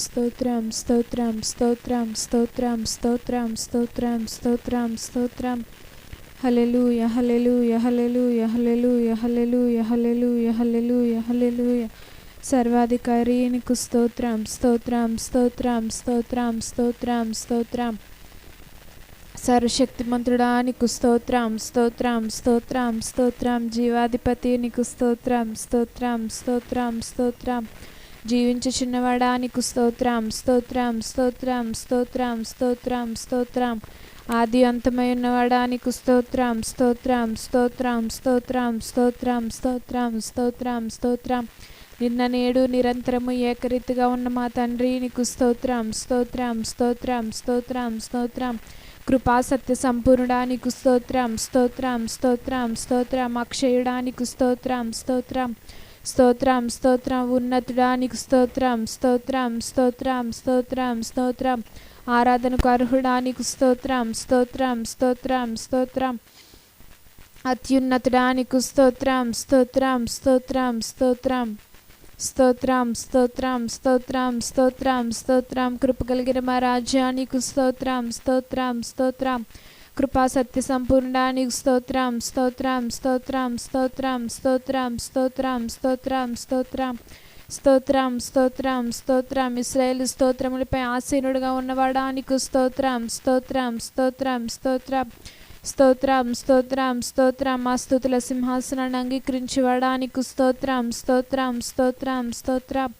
స్తోత్రం స్తోత్రం స్తోత్రం స్తోత్రం స్తోత్రం స్తోత్రం స్తోత్రం స్తోత్రం. హల్లెలూయ హల్లెలూయ హల్లెలూయ హల్లెలూయ హల్లెలూయ హల్లెలూయ హల్లెలూయ హల్లెలూయ. సర్వాధికారి నీకు స్తోత్రం స్తోత్రం స్తోత్రం స్తోత్రం స్తోత్రం స్తోత్రం. సర్వశక్తిమంతుడా నీకు స్తోత్రం స్తోత్రం స్తోత్రం స్తోత్రం. జీవాధిపతి నీకు స్తోత్రం స్తోత్రం స్తోత్రం స్తోత్రం. జీవించుచున్నవాడా నీకు స్తోత్రం స్తోత్రం స్తోత్రం స్తోత్రం స్తోత్రం స్తోత్రం. ఆది అంతమై ఉన్నవాడా నీకు స్తోత్రం స్తోత్రం స్తోత్రం స్తోత్రం స్తోత్రం స్తోత్రం స్తోత్రం స్తోత్రం. నిన్న నేడు నిరంతరము ఏకరీతిగా ఉన్న మా తండ్రి నీకు స్తోత్రం స్తోత్రం స్తోత్రం స్తోత్రం స్తోత్రం. కృపా సత్య సంపూర్ణుడా నీకు స్తోత్రం స్తోత్రం స్తోత్రం స్తోత్రం. అక్షయుడా నీకు స్తోత్రం స్తోత్రం స్తోత్రం స్తోత్రం. ఉన్నతుడా నీకు స్తోత్రం స్తోత్రం స్తోత్రం స్తోత్రం స్తోత్రం. ఆరాధనకు అర్హుడా నీకు స్తోత్రం స్తోత్రం స్తోత్రం స్తోత్రం. అత్యున్నతుడా నీకు స్తోత్రం స్తోత్రం స్తోత్రం స్తోత్రం స్తోత్రం స్తోత్రం స్తోత్రం స్తోత్రం స్తోత్రం. కృప కలిగిన మా రాజ్యా నీకు స్తోత్రం స్తోత్రం స్తోత్రం. కృపా సత్య సంపూర్ణ నీకు స్తోత్రం స్తోత్రం స్తోత్రం స్తోత్రం స్తోత్రం స్తోత్రం స్తోత్రం స్తోత్రం స్తోత్రం స్తోత్రం స్తోత్రం. ఇశ్రాయేలు స్తోత్రములపై ఆసీనుడుగా ఉన్నవాడా నీకు స్తోత్రం స్తోత్రం స్తోత్రం స్తోత్రం స్తోత్రం స్తోత్రం స్తోత్రం. మా స్తుతుల సింహాసనాన్ని అంగీకరించేవాడా నీకు స్తోత్రం స్తోత్రం స్తోత్రం స్తోత్రం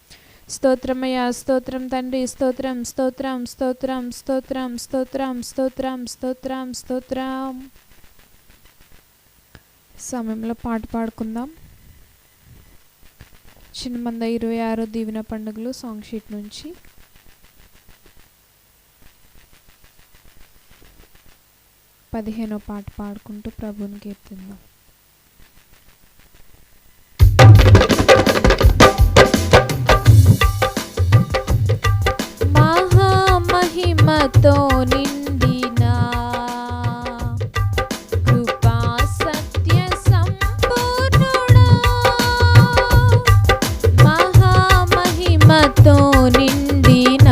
స్తోత్రమయ్యా స్తోత్రం తండ్రి స్తోత్రం స్తోత్రం స్తోత్రం స్తోత్రం స్తోత్రం స్తోత్రం స్తోత్రం స్తోత్రం. సమయంలో పాట పాడుకుందాం. చిన్నమంద 26 దీవెన పండుగలు సాంగ్ షీట్ నుంచి. పదిహేనో పాట పాడుకుంటూ ప్రభువుని కీర్తిద్దాం. మహామహిమతో నిండిన కృపా సత్య సంపూర్ణుడా, మహామహిమతో నిండిన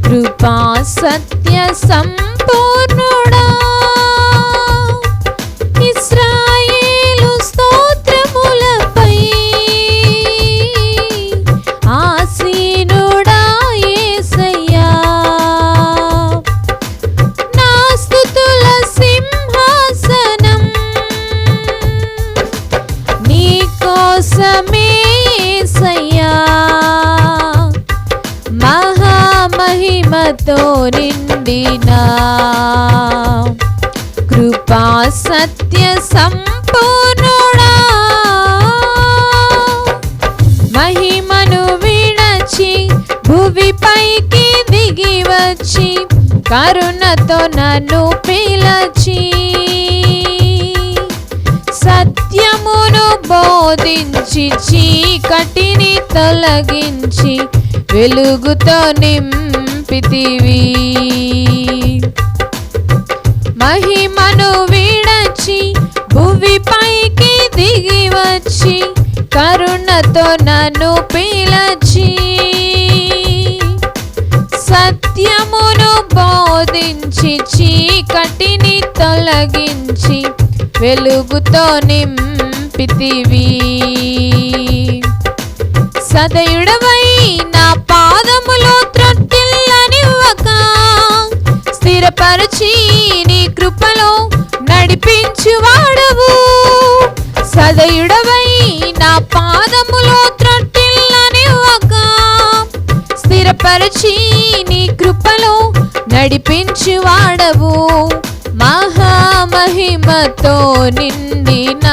కృపా సత్య సంపూర్ణుడా, ఇశ్రాయేలు స్తోత్రములపై ఆసీనుడా యేసయ్యా, నా స్తుతుల సింహాసనం నీ కోసమే యేసయ్యా, మహిమతో నిండిన కృపా సత్య సంపూర్ణుడా, మహిమను విడచి భువిపైకి దిగి వచ్చి కరుణతో నన్ను పిలచి సత్యమును బోధించి చీకటిని తొలగించి వెలుగుతో నింపితివి, మహిమను విడచి భువిపైకి దిగి వచ్చి కరుణతో నన్ను పిలచి సత్యమును బోధించి చీకటిని తొలగించి వెలుగుతో నింపితివి, సదయుడవై నా పాదములో త్రొట్టిల్లనివ్వక స్థిరపరచి నీ కృపలో నడిపించువాడవు, సదయుడవై నా పాదములో త్రొట్టిల్లనివ్వక స్థిరపరచి నీ కృపలో నడిపించువాడవు, మహామహిమతో నిండిన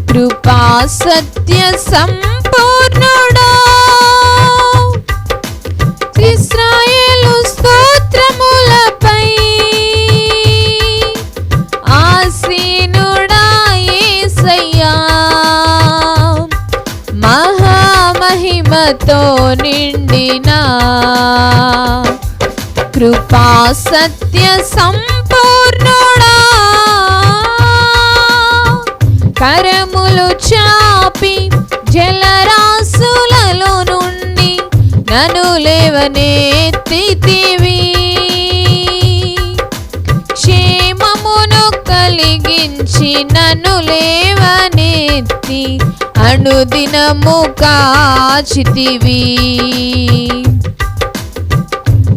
కృపా సత్య సంపూర్ణుడా, ఇశ్రాయేలు స్తోత్రములపై ఆసీనుడా యేసయ్యా, మహామహిమతో నిండిన కృపా సత్య సంపూర్ణుడా, కరములు చాపి జలరాశి నన్ను లేవనెత్తితివి. క్షేమమును కలిగించి నన్ను లేవనెత్తి అనుదినము కాచితివి.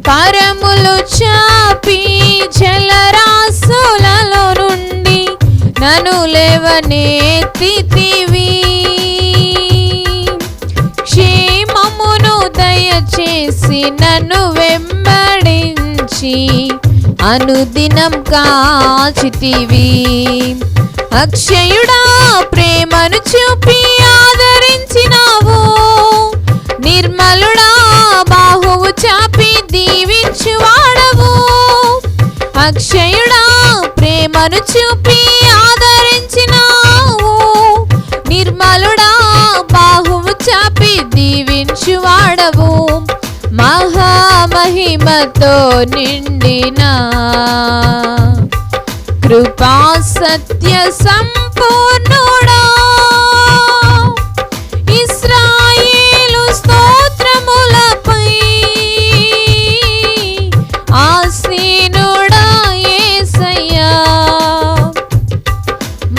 కరములు చాపి జలరాశులలో నుండి నన్ను లేవనెత్తితివి. క్షేమమును దయచేసి నన్ను వెంబడించి అనుదినం కాచితివి. అక్షయుడా ప్రేమను చూపి ఆదరించినావు. నిర్మలుడా బాహువు చాపి దీవించువాడవు. అక్షయుడా ప్రేమను చూపి ఆదరించినావు. నిర్మలుడా బాహువు చాపి దీవించువాడవు. మహామహిమతో నిండిన కృపా సత్య సంపూర్ణుడా, ఇశ్రాయేలు స్తోత్రములపై ఆసీనుడా యేసయ్యా.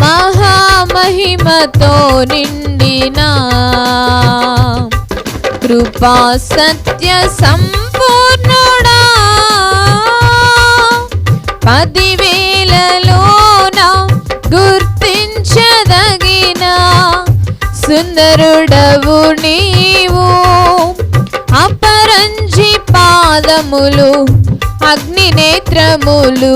మహామహిమతో నిండిన కృపా సత్య సంపూర్ణుడా, 10,000లోన గుర్తించదగిన సుందరుడవు నీవు. అపరంజి పాదములు అగ్ని నేత్రములు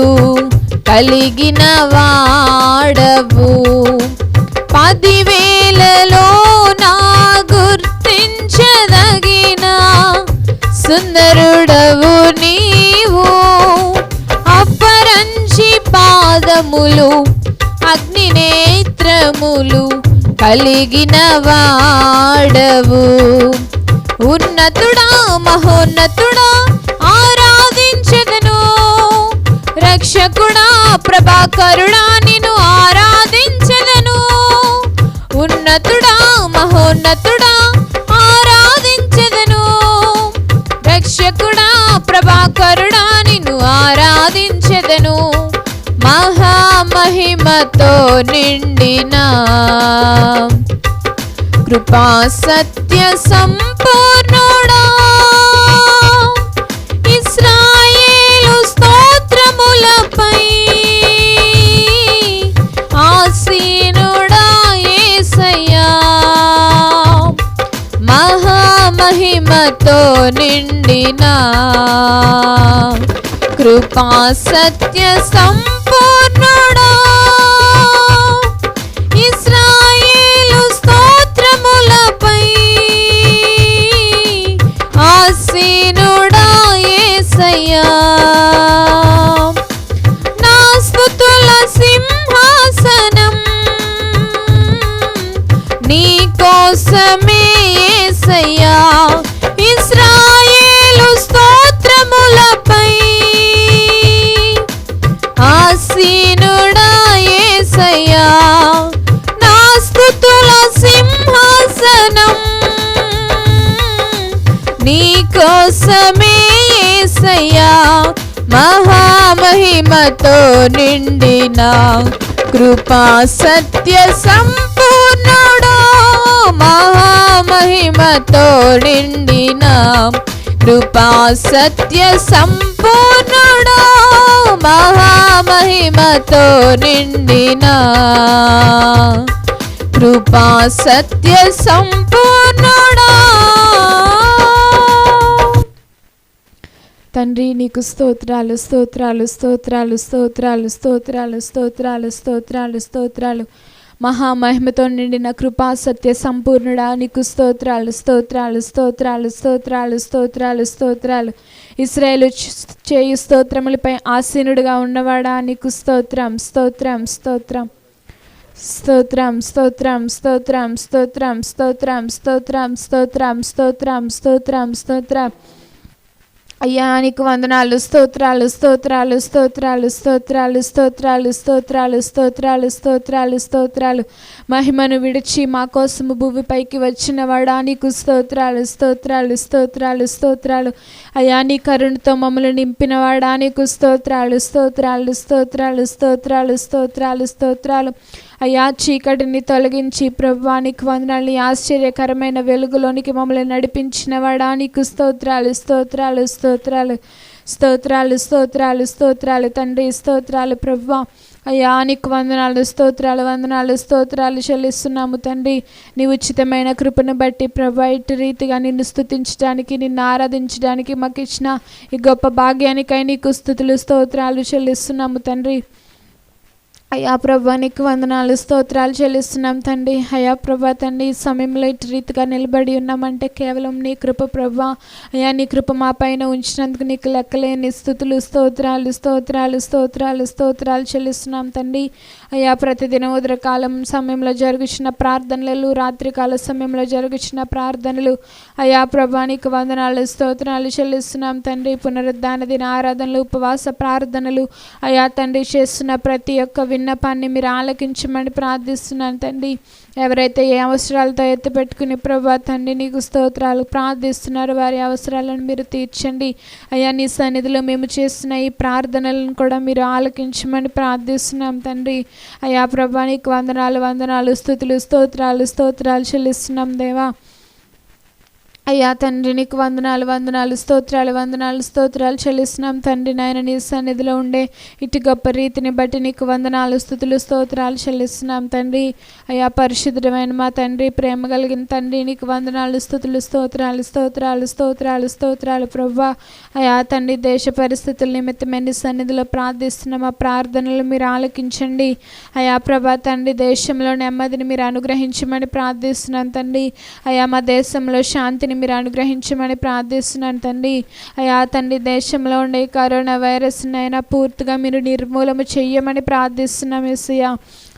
కలిగిన వాడవు. 10,000లోన గుర్తించదగిన సుందరుడవు నీవు. అపరంజి పాదములు అగ్ని నేత్రములు కలిగిన వాడవు. ఉన్నతుడా మహోన్నతుడా ఆరాధించెదను. రక్షకుడా ప్రభాకరుడా నిన్ను ఆరాధించెదను. ఉన్నతుడా మహోన్నతుడా ఆరాధించెదను. రక్షకుడా ప్రభాకరుడా నిన్ను ఆరాధించెదను. మహామహిమతో నిండిన కృపా సత్య సంపూర్ణుడా, ఇశ్రాయేలు స్తోత్రములపై ఆసీనుడా యేసయ్యా. మహామహిమతో నిండిన కృపా సత్య సంపూర్ణుడా, ఇశ్రాయేలు స్తోత్రములపై ఆసీనుడా యేసయ్యా. నా స్తుతుల సింహాసనం నీ కోసమే యేసయ్యా. ఇశ్రాయేలు స్తోత్రములపై ఆసీనుడా యేసయ్యా. నా స్తుతుల సింహాసనం నీ కోసమే యేసయ్యా. మహామహిమతో నిండిన కృపా సత్య సంపూర్ణుడా, మహామహిమతో నిండిన కృపా సత్య సంపూర్ణుడా, మహామహిమతో నిండిన కృపా సత్య సంపూర్ణుడా. తండ్రి నీకు స్తోత్రాలు స్తోత్రాలు స్తోత్రాలు స్తోత్రాలు స్తోత్రాలు స్తోత్రాలు స్తోత్రాలు స్తోత్రాలు. మహామహిమతో నిండిన కృపా సత్య సంపూర్ణుడా నీకు స్తోత్రాలు స్తోత్రాలు స్తోత్రాలు స్తోత్రాలు స్తోత్రాలు స్తోత్రాలు. ఇశ్రాయేలు చేయు స్తోత్రములపై ఆసీనుడుగా ఉన్నవాడా నీకు స్తోత్రం స్తోత్రం స్తోత్రం స్తోత్రం స్తోత్రం స్తోత్రం స్తోత్రం స్తోత్రం స్తోత్రం స్తోత్రం స్తోత్రం స్తోత్రం స్తోత్రం. అయ్యా నీకు వందనాలు, స్తోత్రాలు స్తోత్రాలు స్తోత్రాలు స్తోత్రాలు స్తోత్రాలు స్తోత్రాలు స్తోత్రాలు స్తోత్రాలు స్తోత్రాలు. మహిమను విడిచి మా కోసము భూమిపైకి వచ్చిన వాడా నీకు స్తోత్రాలు స్తోత్రాలు స్తోత్రాలు స్తోత్రాలు. అయ్యా నీ కరుణతో మమ్మల్ని నింపిన వాడా నీకు స్తోత్రాలు స్తోత్రాలు స్తోత్రాలు స్తోత్రాలు స్తోత్రాలు స్తోత్రాలు. అయ్యా చీకటిని తొలగించి ప్రభువా నీకు వందనాలు, నీ ఆశ్చర్యకరమైన వెలుగులోనికి మమ్మల్ని నడిపించిన వాడా నీకు స్తోత్రాలు స్తోత్రాలు స్తోత్రాలు స్తోత్రాలు స్తోత్రాలు స్తోత్రాలు తండ్రి స్తోత్రాలు ప్రభువా. అయ్యా నీకు వందనాలు, స్తోత్రాలు వందనాలు స్తోత్రాలు చెల్లిస్తున్నాము తండ్రి. నీ ఉచితమైన కృపను బట్టి ప్రభువా ఇటు రీతిగా నిన్ను స్తుతించడానికి, నిన్ను ఆరాధించడానికి మాకు ఇచ్చిన ఈ గొప్ప భాగ్యానికై నీకు స్తుతులు స్తోత్రాలు చెల్లిస్తున్నాము తండ్రి. అయ్యా ప్రభా నీకు వందనాలు, స్తోత్రాలు చెల్లిస్తున్నాం తండ్రి. అయ్యా ప్రభా తండ్రి ఈ సమయంలో ఇటు రీతిగా నిలబడి ఉన్నామంటే కేవలం నీ కృప ప్రభా. అయ్యా నీ కృప మా పైన ఉంచినందుకు నీకు లెక్కలేని స్తుతులు స్తోత్రాలు స్తోత్రాలు స్తోత్రాలు స్తోత్రాలు చెల్లిస్తున్నాం తండ్రి. అయ్యా ప్రతిదిన ఉదయకాలం సమయంలో జరుగుచున్న ప్రార్థనలు, రాత్రికాల సమయంలో జరుగుచున్న ప్రార్థనలు అయ్యా ప్రభా నీకు వందనాలు స్తోత్రాలు చెల్లిస్తున్నాం తండ్రి. పునరుద్ధాన దిన ఆరాధనలు, ఉపవాస ప్రార్థనలు అయ్యా తండ్రి చేస్తున్న ప్రతి ఒక్క విన్నపాన్ని మీరు ఆలకించమని ప్రార్థిస్తున్నాను తండ్రి. ఎవరైతే ఏ అవసరాలతో ఎత్తిపెట్టుకుని ప్రభా తండ్రి నీకు స్తోత్రాలు ప్రార్థిస్తున్నారు వారి అవసరాలను మీరు తీర్చండి. అయ్యా నీ సన్నిధిలో మేము చేస్తున్న ఈ ప్రార్థనలను కూడా మీరు ఆలకించమని ప్రార్థిస్తున్నాం తండ్రి. అయ్యా ప్రభా నీకు వందనాలు వందనాలు స్తుతులు స్తోత్రాలు స్తోత్రాలు చెల్లిస్తున్నాం దేవా. అయ్యా తండ్రి నీకు వందనాలు వందనాలు స్తోత్రాలు వందనాలు స్తోత్రాలు చెల్లిస్తున్నాం తండ్రి. నాయన నీ సన్నిధిలో ఉండే ఇటు గొప్ప రీతిని బట్టి నీకు వందనాలు స్తుతులు స్తోత్రాలు చెల్లిస్తున్నాం తండ్రి. అయ్యా పరిశుద్ధమైన మా తండ్రి, ప్రేమ కలిగిన తండ్రి నీకు వందనాలు స్తుతులు స్తోత్రాలు స్తోత్రాలు స్తోత్రాలు స్తోత్రాలు ప్రభువా. అయ్యా తండ్రి దేశ పరిస్థితుల నిమిత్తమే నీ సన్నిధిలో ప్రార్థిస్తున్న మా ప్రార్థనలు మీరు ఆలకించండి. అయ్యా ప్రభా తండ్రి దేశంలో నెమ్మదిని మీరు అనుగ్రహించమని ప్రార్థిస్తున్నాను తండ్రి. అయ్యా మా దేశంలో శాంతిని మీరు అనుగ్రహించమని ప్రార్థిస్తున్నాను తండ్రి. అయ్యా తండ్రి దేశంలో ఉండే కరోనా వైరస్ అయినా పూర్తిగా మీరు నిర్మూలన చెయ్యమని ప్రార్థిస్తున్నాం యేసయ్యా.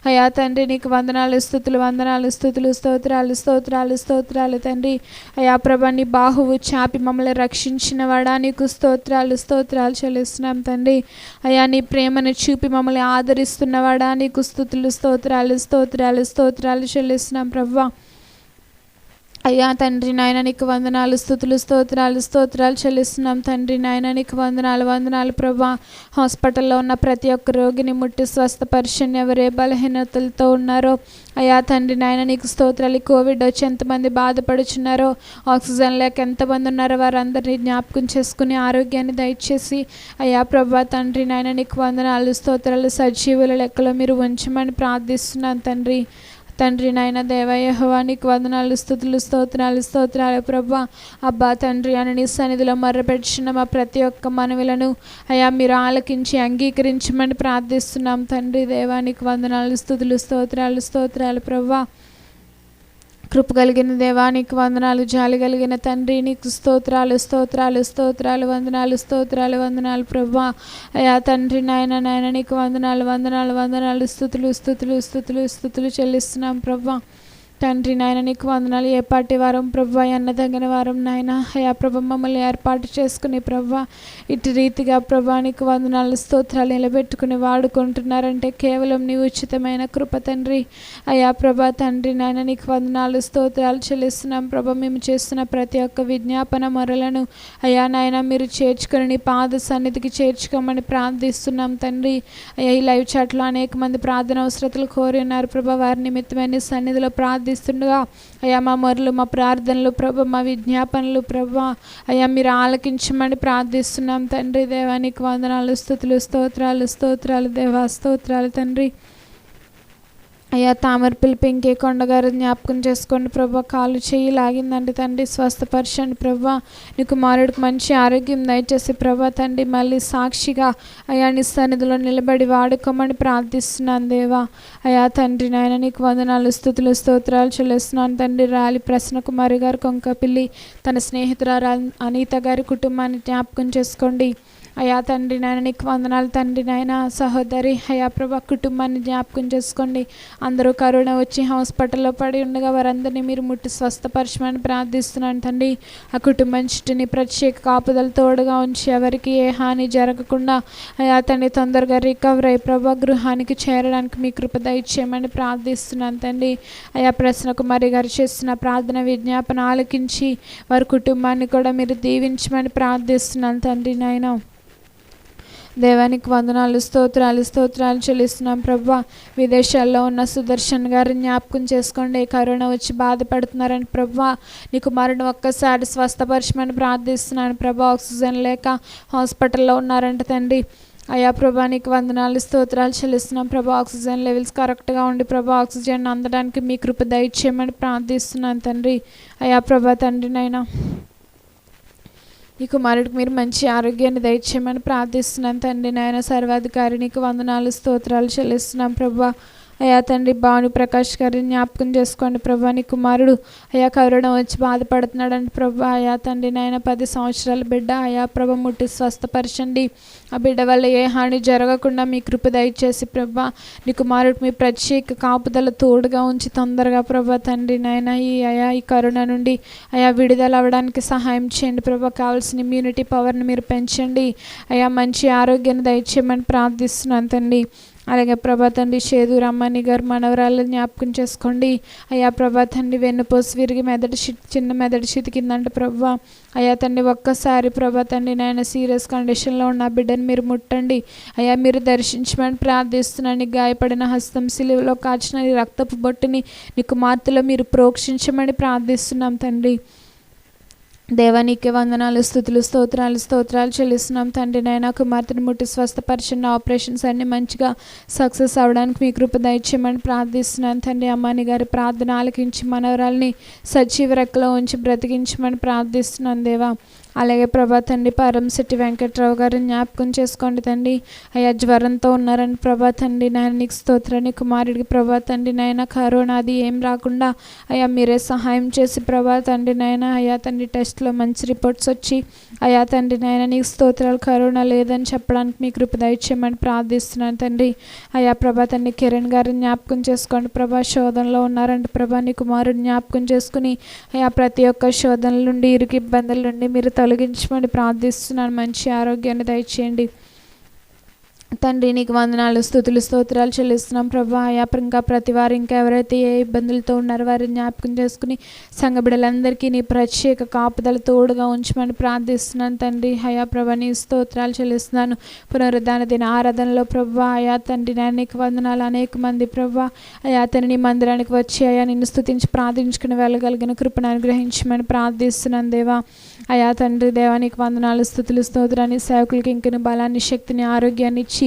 అయ్యా తండ్రి నీకు వందనాలు స్తుతులు వందనాలు స్తుతులు స్తోత్రాలు స్తోత్రాలు స్తోత్రాలు తండ్రి. అయ్యా ప్రభా నీ బాహువు చాపి మమ్మల్ని రక్షించిన వాడా నీకు స్తోత్రాలు స్తోత్రాలు చెల్లిస్తున్నాం తండ్రి. అయ్యా నీ ప్రేమను చూపి మమ్మల్ని ఆదరిస్తున్నవాడా నీకు స్తుతులు స్తోత్రాలు స్తోత్రాలు స్తోత్రాలు చెల్లిస్తున్నాం ప్రభువా. అయ్యా తండ్రి నాయన నీకు వందనాలు స్తుతులు స్తోత్రాలు స్తోత్రాలు చెల్లిస్తున్నాం తండ్రి. నాయన నీకు వందనాలు వందనాలు ప్రభా. హాస్పిటల్లో ఉన్న ప్రతి ఒక్క రోగిని ముట్టి స్వస్థపరిచండి. ఎవరే బలహీనతలతో ఉన్నారో అయ్యా తండ్రి నాయన నీకు స్తోత్రాలు. కోవిడ్ వచ్చి ఎంతమంది బాధపడుచున్నారో, ఆక్సిజన్ లేక ఎంతమంది ఉన్నారో వారందరినీ జ్ఞాపకం చేసుకుని ఆరోగ్యాన్ని దయచేసి అయ్యా ప్రభా తండ్రి నాయన నీకు వందనాలు స్తోత్రాలు. సజీవుల లెక్కలో మీరు ఉంచమని ప్రార్థిస్తున్నాను తండ్రి. తండ్రి నాయన దేవ యెహోవా నీకు వందనాలు స్తుతులు స్తోత్రాలు స్తోత్రాలు ప్రభా. అబ్బా తండ్రి అని నీ సన్నిధిలో మర్రపెట్టుచున్న మా ప్రతి ఒక్క మనవులను అయ్యా మీరు ఆలకించి అంగీకరించమని ప్రార్థిస్తున్నాం తండ్రి. దేవా నీకు వందనాలు స్తుతులు స్తోత్రాలు స్తోత్రాలు ప్రభా. కృప కలిగిన దేవా నీకు వందనాలు, జాలి కలిగిన తండ్రి నీకు స్తోత్రాలు స్తోత్రాలు స్తోత్రాలు వందనాలు స్తోత్రాలు వందనాలు ప్రభా. అయ్యా తండ్రి నాయన నాయన నీకు వందనాలు వందనాలు వందనాలు స్తుతులు స్తుతులు స్తుతులు స్తుతులు చెల్లిస్తున్నాం ప్రభా. తండ్రి నాయన నీకు వందనాలు. ఏపాటి వారం ప్రభా అన్నదగిన వారం నాయన అయా ప్రభ మమ్మల్ని ఏర్పాటు చేసుకుని ప్రభా ఇటు రీతిగా ప్రభా నీకు వందనాలు స్తోత్రాలు నిలబెట్టుకుని వాడుకుంటున్నారంటే కేవలం నీ ఉచితమైన కృప తండ్రి. అయా ప్రభా తండ్రి నాయన నీకు వందనాలు స్తోత్రాలు చెల్లిస్తున్నాం ప్రభా. మేము చేస్తున్న ప్రతి ఒక్క విజ్ఞాపన మొరలను అయా నాయన మీరు చేర్చుకొని నీ పాద సన్నిధికి చేర్చుకోమని ప్రార్థిస్తున్నాం తండ్రి. అయ్యా ఈ లైవ్ చాట్లో అనేక మంది ప్రార్థన అవసరతలు కోరి ఉన్నారు ప్రభా. వారి నిమిత్తమైన సన్నిధిలో ప్రార్థిస్తుండగా అయ్యా మా మొరలు మా ప్రార్థనలు ప్రభా మా విజ్ఞాపనలు ప్రభా అయ్యా మీరు ఆలకించమని ప్రార్థిస్తున్నాం తండ్రి. దేవానికి వందనాలు స్తుతులు స్తోత్రాలు స్తోత్రాలు దేవా స్తోత్రాలు తండ్రి. అయ్యా తామరపల్లి పెంకే కొండగారు జ్ఞాపకం చేసుకోండి ప్రభా. కాలు చెయ్యి లాగిందండి తండ్రి, స్వస్థపరచండి ప్రభా. నీ కుమారుడికి మంచి ఆరోగ్యం దయచేసి ప్రభా తండ్రి మళ్ళీ సాక్షిగా అయ్యా నీ సన్నిధిలో నిలబడి వాడుకోమని ప్రార్థిస్తున్నాను దేవా. అయ్యా తండ్రి నాయన నీకు వందనాలు స్తుతులు స్తోత్రాలు చెల్లిస్తున్నాను తండ్రి. రాలి ప్రసన్న కుమారి గారు కొంకపిల్లి తన స్నేహితురాలు అనిత గారి కుటుంబాన్ని జ్ఞాపకం చేసుకోండి. అయా తండ్రి నాయన నీకు వందనాలు తండ్రి నాయన. సహోదరి అయా ప్రభా కుటుంబాన్ని జ్ఞాపకం చేసుకోండి. అందరూ కరోనా వచ్చి హాస్పిటల్లో పడి ఉండగా వారందరినీ మీరు ముట్టి స్వస్థపరచమని ప్రార్థిస్తున్నాను తండ్రి. ఆ కుటుంబం చుట్టూని ప్రత్యేక కాపుదల తోడుగా ఉంచి ఎవరికి ఏ హాని జరగకుండా అయా తండ్రి తొందరగా రికవర్ అయ్యి ప్రభా గృహానికి చేరడానికి మీ కృప దయచేయమని ప్రార్థిస్తున్నాను తండ్రి. అయా ప్రసన్న కుమారి గారు చేస్తున్న ప్రార్థన విజ్ఞాపన ఆలకించి వారి కుటుంబాన్ని కూడా మీరు దీవించమని ప్రార్థిస్తున్నాను తండ్రి నాయన. దేవానికి వందనాలు స్తోత్రాలు చెల్లిస్తున్నాం ప్రభా. విదేశాల్లో ఉన్న సుదర్శన్ గారిని జ్ఞాపకం చేసుకోండి. కరోనా వచ్చి బాధపడుతున్నారని ప్రభా నీ కుమారుని ఒక్కసారి స్వస్థపరచమని ప్రార్థిస్తున్నాను ప్రభా. ఆక్సిజన్ లేక హాస్పిటల్లో ఉన్నారంట తండ్రి. అయా ప్రభా నీకు వందనాలు స్తోత్రాలు చెల్లిస్తున్నాం ప్రభా. ఆక్సిజన్ లెవెల్స్ కరెక్ట్గా ఉండి ప్రభా ఆక్సిజన్ అందడానికి మీ కృప దయచేయమని ప్రార్థిస్తున్నాను తండ్రి. అయా ప్రభా తండ్రి నైనా ఈ కుమారుడికి మీరు మంచి ఆరోగ్యాన్ని దయచేయమని ప్రార్థిస్తున్నాను తండ్రి నాయన. సర్వాధికారి నీకు వందనాలు స్తోత్రాలు చెల్లిస్తున్నాం ప్రభా. అయా తండ్రి భాను ప్రకాష్ గారిని జ్ఞాపకం చేసుకోండి ప్రభా. నీ కుమారుడు అయా కరోనా వచ్చి బాధపడుతున్నాడండి ప్రభా. అయా తండ్రి నాయన 10 సంవత్సరాల బిడ్డ అయా ప్రభ ముట్టి స్వస్థపరచండి. ఆ బిడ్డ వల్ల ఏ హాని జరగకుండా మీ కృప దయచేసి ప్రభా నీ కుమారుడికి మీ ప్రత్యేక కాపుదల తోడుగా ఉంచి తొందరగా ప్రభా తండ్రి నాయన ఈ కరోనా నుండి అయా విడుదల అవ్వడానికి సహాయం చేయండి ప్రభా. కావాల్సిన ఇమ్యూనిటీ పవర్ని మీరు పెంచండి. అయా మంచి ఆరోగ్యాన్ని దయచేయమని ప్రార్థిస్తున్నాను తండ్రి. అలాగే ప్రభా తండ్రి షేదు రమ్మని గారు మనవరాలను జ్ఞాపకం చేసుకోండి. అయా ప్రభా తండ్రి వెన్నుపోసి విరిగి చిన్న మెదడు చితికిందంట ప్రభా. అయా తండ్రి ఒక్కసారి ప్రభా తండ్రి నాయన సీరియస్ కండిషన్లో ఉన్న బిడ్డను మీరు ముట్టండి. అయా మీరు దర్శించమని ప్రార్థిస్తున్నాను. గాయపడిన హస్తం సిలువలో కాచిన రక్తపు బొట్టుని నీ కుమార్తెలో మీరు ప్రోక్షించమని ప్రార్థిస్తున్నాం తండ్రి. దేవానికి వందనాలు స్తోత్రాలు చెల్లిస్తున్నాం తండ్రి నాయన. కుమార్తెను ముట్టి స్వస్థపరిచిన ఆపరేషన్స్ అన్నీ మంచిగా సక్సెస్ అవ్వడానికి మీ కృప దయచేయమని ప్రార్థిస్తున్నాను తండ్రి. అమ్మాని గారి ప్రార్థన ఆలకించి మనవరాల్ని సజీవ రెక్కలో ఉంచి బ్రతికించమని ప్రార్థిస్తున్నాను దేవా. అలాగే ప్రభా తండ్రి పరంశెట్టి వెంకట్రావు గారిని జ్ఞాపకం చేసుకోండి తండ్రి. అయా జ్వరంతో ఉన్నారని ప్రభా తండ్రి నాయన నీకు స్తోత్రాన్ని. కుమారుడికి ప్రభా తండ్రి నాయన కరోనా అది ఏం రాకుండా అయా మీరే సహాయం చేసి ప్రభా తండ్రి నాయన అయా తండ్రి టెస్ట్లో మంచి రిపోర్ట్స్ వచ్చి అయా తండ్రి నాయన నీకు స్తోత్రాలు కరోనా లేదని చెప్పడానికి మీ కృప దయచేయమని ప్రార్థిస్తున్నాను తండ్రి. అయా ప్రభా తండ్రి కిరణ్ గారిని జ్ఞాపకం చేసుకోండి ప్రభా. శోధనలో ఉన్నారంటే ప్రభా నీ కుమారుడిని జ్ఞాపకం చేసుకుని అయా ప్రతి ఒక్క శోధనల నుండి ఇరుకు ఇబ్బందుల నుండి మీరు తొలగించమని ప్రార్థిస్తున్నాను. మంచి ఆరోగ్యాన్ని దయచేయండి తండ్రి. నీకు వందనాలు స్తోత్రాలు చెల్లిస్తున్నాం ప్రభా. అయా ఇంకా ప్రతి వారు ఇంకా ఎవరైతే ఏ ఇబ్బందులతో ఉన్నారో వారిని జ్ఞాపకం చేసుకుని సంఘ బిడ్డలందరికీ నీ ప్రత్యేక కాపుదల తోడుగా ఉంచమని ప్రార్థిస్తున్నాను తండ్రి. అయా ప్రభా నీ స్తోత్రాలు చెల్లిస్తున్నాను. పునరుద్ధాన దిన ఆరాధనలో ప్రభా అయా తండ్రి నీకు వందనాలు. అనేక మంది ప్రభా అయా తండ్రి నీ మందిరానికి వచ్చి అయా నిన్ను స్తుతించి ప్రార్థించుకుని వెళ్ళగలిగిన కృపను అనుగ్రహించమని ప్రార్థిస్తున్నాను దేవా. అయా తండ్రి దేవానికి వందనాలు స్తోత్రాన్ని సేవకులకి ఇంకను బలాన్ని శక్తిని ఆరోగ్యాన్ని ఇచ్చి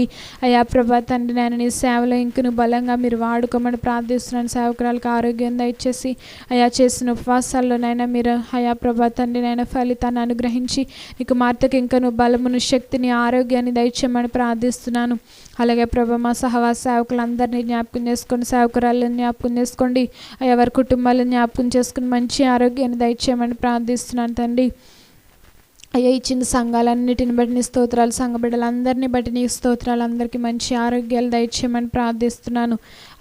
అయా ప్రభా తండ్రి నాయన నీ సేవలో ఇంకను బలంగా మీరు వాడుకోమని ప్రార్థిస్తున్నాను. సేవకురాలకు ఆరోగ్యం దయచేసి అయా చేసిన ఉపవాసాల్లోనైనా మీరు అయా ప్రభా తండ్రి నాయన ఫలితాన్ని అనుగ్రహించి నీకు మార్తకి ఇంకను బలమును శక్తిని ఆరోగ్యాన్ని దయచేయమని ప్రార్థిస్తున్నాను. అలాగే ప్రభా మా సహవాస సేవకులందరినీ జ్ఞాపకం చేసుకోండి. సేవకురాలను జ్ఞాపకం చేసుకోండి. అయా వారి కుటుంబాలను జ్ఞాపకం చేసుకుని మంచి ఆరోగ్యాన్ని దయచేయమని ప్రార్థిస్తున్నాను తండ్రి. అయ్యా ఇచ్చిన సంఘాలన్నిటిని బట్టి నీ స్తోత్రాలు. సంఘ బిడ్డలందరినీ బట్టి నీ స్తోత్రాలు. అందరికీ మంచి ఆరోగ్యాలు దయచేయమని ప్రార్థిస్తున్నాను.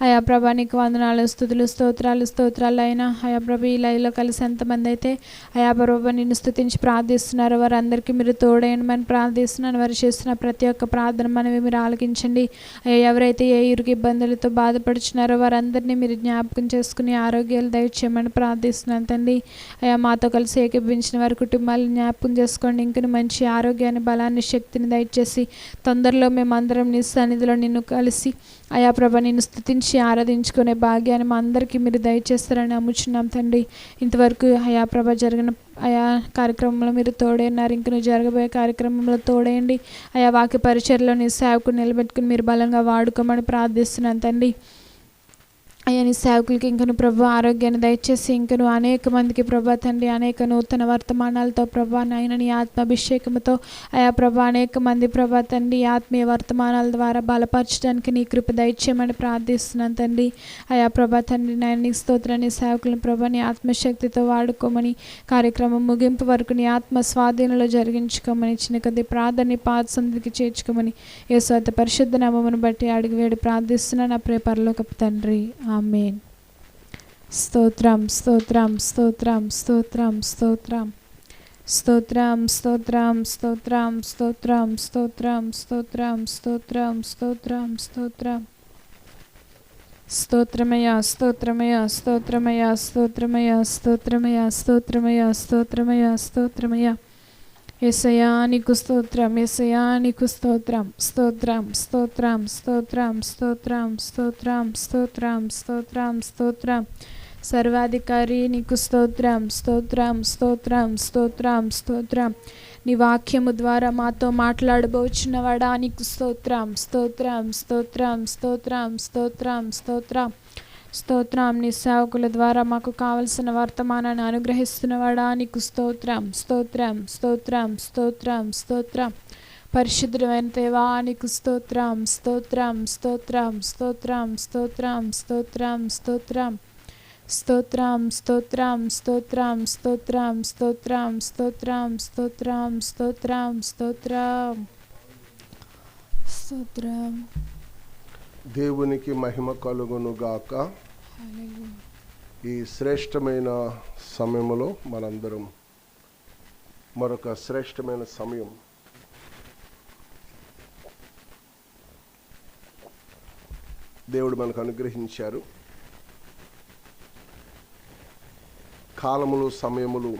అయా ప్రభా నీకు వందనాలు స్తోత్రాలు అయినా అయా ప్రభా ఈ లైవ్లో కలిసి ఎంతమంది అయితే అయా ప్రభా నిన్ను స్తుతించి ప్రార్థిస్తున్నారు వారందరికీ మీరు తోడేయమని ప్రార్థిస్తున్నాను. వారు చేస్తున్న ప్రతి ఒక్క ప్రార్థన మనవి మీరు ఆలకించండి. అయ్యా ఎవరైతే ఏ ఇరుకు ఇబ్బందులతో బాధపడుచున్నారో వారందరినీ మీరు జ్ఞాపకం చేసుకుని ఆరోగ్యాలు దయచేయమని ప్రార్థిస్తున్నాను తండ్రి. అయా మాతో కలిసి ఏకీభించిన వారి కుటుంబాలను జ్ఞాపకం చేసుకోండి. ఇంకను మంచి ఆరోగ్యాన్ని బలాన్ని శక్తిని దయచేసి తొందరలో మేమందరం నీ సన్నిధిలో నిన్ను కలిసి అయా ప్రభా నిన్ను స్తుతించి ఆరాధించుకునే భాగ్యాన్ని మా అందరికీ మీరు దయచేస్తారని నమ్ముచున్నాం తండ్రి. ఇంతవరకు అయా ప్రభా జరిగిన అయా కార్యక్రమంలో మీరు తోడైనారు. ఇంక నువ్వు జరగబోయే కార్యక్రమంలో తోడేయండి. అయా వాక్య పరిచర్లో నీ సేవకుని నిలబెట్టుకుని మీరు బలంగా వాడుకోమని ప్రార్థిస్తున్నాను తండ్రి. అయ్యా నీ సేవకులకి ఇంకను ప్రభు ఆరోగ్యాన్ని దయచేసి ఇంకను అనేక మందికి ప్రభా తండ్రి అనేక నూతన వర్తమానాలతో ప్రభా నాయన నీ ఆత్మాభిషేకంతో అయా ప్రభా అనేక మంది ప్రభా తండ్రి ఆత్మీయ వర్తమానాల ద్వారా బలపరచడానికి నీ కృప దయచేయమని ప్రార్థిస్తున్నాను తండ్రి. అయా ప్రభా తండ్రి నాయన నీ స్తోత్రాన్ని సేవకులను ప్రభా నీ ఆత్మశక్తితో వాడుకోమని కార్యక్రమం ముగింపు వరకు నీ ఆత్మ స్వాధీనంలో జరిగించుకోమని చిన్న కొద్ది ప్రార్థన పాద సన్నిధికి చేర్చుకోమని యేసు అతి పరిశుద్ధ నామమును బట్టి అడిగి వేడి ప్రార్థిస్తున్నాను నా ప్రియ పరలోకపు తండ్రి. ఆమేన్. స్తోత్రం స్తోత్రం స్తోత్రం స్తోత్రం స్తోత్రం స్తోత్రం స్తోత్రం స్తోత్రం స్తోత్రం స్తోత్రం స్తోత్రం స్తోత్రం స్తోత్రం స్తోత్రం స్తోత్రమయ స్తోత్రమయ స్తోత్రమయ స్తోత్రమయ స్తోత్రమయ స్తోత్రమయ స్తోత్రమయ స్తోత్రమయ యేసయ్యా నీకు స్తోత్రం, యేసయ్యా నీకు స్తోత్రం, స్తోత్రం స్తోత్రం స్తోత్రం స్తోత్రం స్తోత్రం స్తోత్రం స్తోత్రం స్తోత్రం సర్వాధికారి నీకు స్తోత్రం, స్తోత్రం స్తోత్రం స్తోత్రం స్తోత్రం నీ వాక్యము ద్వారా మాతో మాట్లాడబోచున్నవాడా నీకు స్తోత్రం, స్తోత్రం స్తోత్రం స్తోత్రం స్తోత్రం స్తోత్రం స్తోత్రం నీ సేవకుల ద్వారా మాకు కావలసిన వర్తమానాన్ని అనుగ్రహిస్తున్నవాడా నీకు స్తోత్రం, స్తోత్రం స్తోత్రం స్తోత్రం స్తోత్రం పరిశుద్ధమైన దేవా నీకు స్తోత్రం, స్తోత్రం స్తోత్రం స్తోత్రం స్తోత్రం స్తోత్రం స్తోత్రం స్తోత్రం స్తోత్రం స్తోత్రం స్తోత్రం స్తోత్రం స్తోత్రం స్తోత్రం స్తోత్రం స్తోత్రం స్తోత్రం. దేవునికి మహిమ కలుగును గాక. ఈ శ్రేష్టమైన సమయంలో మనందరం మరొక శ్రేష్టమైన సమయం దేవుడు మనకు అనుగ్రహించారు. కాలములు సమయములు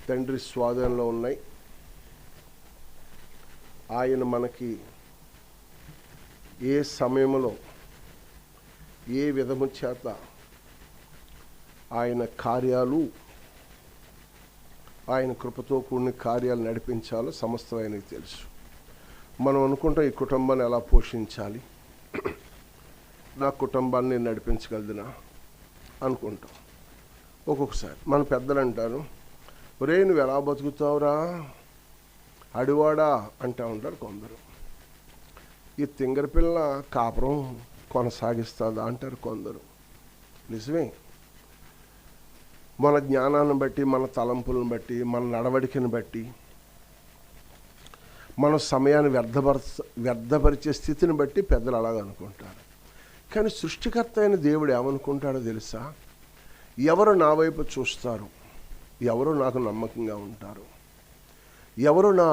తండ్రి స్వాధీనంలో ఉన్నాయి. ఆయన మనకి ఏ సమయంలో ఏ విధము చేత ఆయన కార్యాలు ఆయన కృపతో కూడిన కార్యాలు నడిపించాలో సమస్తం ఆయనకు తెలుసు. మనం అనుకుంటాం ఈ కుటుంబాన్ని ఎలా పోషించాలి, నా కుటుంబాన్ని నేను నడిపించగలదునా అనుకుంటాం. ఒక్కొక్కసారి మన పెద్దలు అంటారు, ఒరే నువ్వు ఎలా బతుకుతావురా అడివాడా అంటూ ఉంటారు కొందరు. ఈ తింగర పిల్ల కాపురం కొనసాగిస్తుందా అంటారు కొందరు. నిజమే, మన జ్ఞానాన్ని బట్టి, మన తలంపులను బట్టి, మన నడవడికను బట్టి, మన సమయాన్ని వ్యర్థపరిచే స్థితిని బట్టి పెద్దలు అలాగ అనుకుంటారు. కానీ సృష్టికర్త అయిన దేవుడు ఏమనుకుంటాడో తెలుసా? ఎవరు నా వైపు చూస్తారు, ఎవరు నాకు నమ్మకంగా ఉంటారు, ఎవరు నా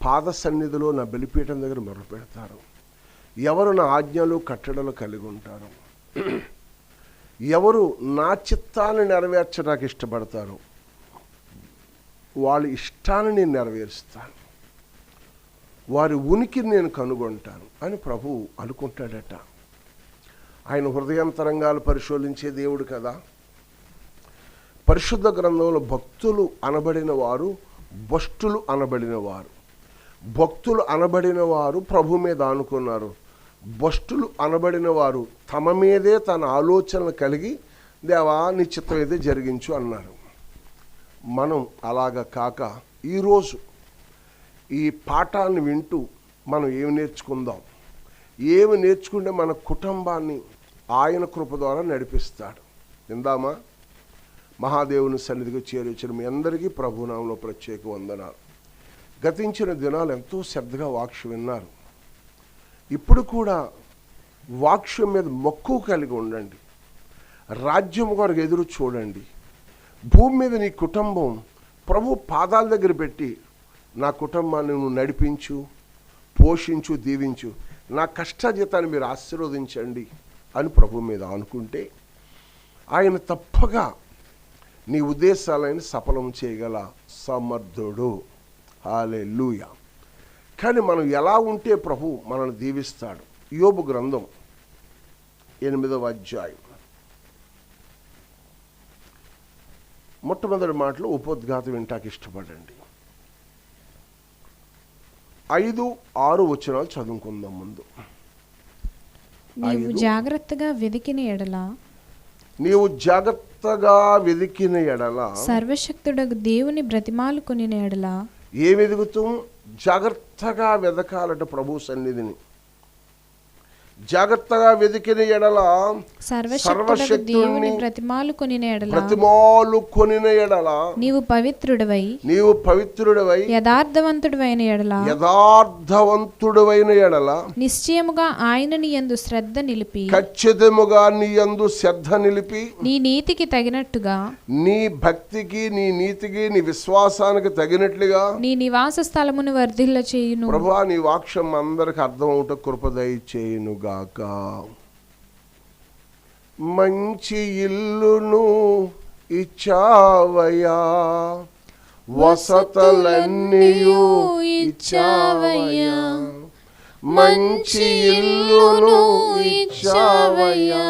పాద సన్నిధిలో నా బలిపీఠం దగ్గర మొరపెడతారు, ఎవరు నా ఆజ్ఞలు కట్టడలు కలిగి ఉంటారు, ఎవరు నా చిత్తాన్ని నెరవేర్చడానికి ఇష్టపడతారు, వాళ్ళ ఇష్టాన్ని నేను నెరవేరుస్తాను, వారి ఉనికిని నేను కనుగొంటాను అని ప్రభువు అనుకుంటాడట. ఆయన హృదయాంతరంగాలు పరిశోధించే దేవుడు కదా. పరిశుద్ధ గ్రంథంలో భక్తులు అనబడిన వారు భ్రష్టులు అనబడిన వారు. భక్తులు అనబడిన వారు ప్రభు మీద ఆనుకున్నారు. భ్రష్టులు అనబడిన వారు తమ మీదే తన ఆలోచనలు కలిగి దేవా నీ చిత్తం అయితే జరిగించు అన్నారు. మనం అలాగ కాక ఈరోజు ఈ పాఠాన్ని వింటూ మనం ఏమి నేర్చుకుందాం, ఏమి నేర్చుకుంటే మన కుటుంబాన్ని ఆయన కృప ద్వారా నడిపిస్తాడు. విందామా? మహాదేవుని సన్నిధికి చేర్చిన మీ అందరికీ ప్రభునామంలో ప్రత్యేక వందనాలు. గతించిన దినాలు ఎంతో శ్రద్ధగా వాక్యం విన్నారు. ఇప్పుడు కూడా వాక్యం మీద మక్కువ కలిగి ఉండండి. రాజ్యం కొరకు ఎదురు చూడండి. భూమి మీద నీ కుటుంబం ప్రభు పాదాల దగ్గర పెట్టి నా కుటుంబాన్ని నువ్వు నడిపించు, పోషించు, దీవించు, నా కష్టజీతాన్ని మీరు ఆశీర్వదించండి అని ప్రభు మీద అనుకుంటే ఆయన తప్పగా నీ ఉద్దేశాలను సఫలం చేయగల సమర్థుడు. హల్లెలూయా. కానీ మనం ఎలా ఉంటే ప్రభు మనల్ని దీవిస్తాడు. యోబు గ్రంథం 8వ అధ్యాయం మొట్టమొదటి మాటలో ఉపోద్ఘాతం వింటాకి ఇష్టపడండి. 5, 6 వచనాలు చదువుకుందాం. ముందు నీవు జాగ్రత్తగా వెదికిన ఎడల సర్వశక్తుడగు దేవుని బ్రతిమాలుకొని ఎడల ఏ వెదుగుతాం? జాగ్రత్తగా వెదకాలట ప్రభు సన్నిధిని. జాగ్రత్తగా వెదికిన ఎడల సర్వశక్తుని బ్రతిమాలుకొని ఎడల నీవు పవిత్రుడవై యథార్థవంతుడవైన ఎడల నిశ్చయముగా ఆయనని యందు శ్రద్ధ నిలిపి ఖచ్చితముగా నీ యందు శ్రద్ధ నిలిపి నీ నీతికి తగినట్టుగా నీ భక్తికి నీ నీతికి నీ విశ్వాసానికి తగినట్లుగా నీ నివాస స్థలమును వర్ధిల్ల చేయును. ప్రభువా, నీ వాక్యం అందరికి అర్థం అవుట కృప దయచేయునుగా. మంచి ఇల్లును ఇచ్చావయ్యా, వసతులన్నీయు ఇచ్చావయ్యా. మంచి ఇల్లును ఇచ్చావయ్యా,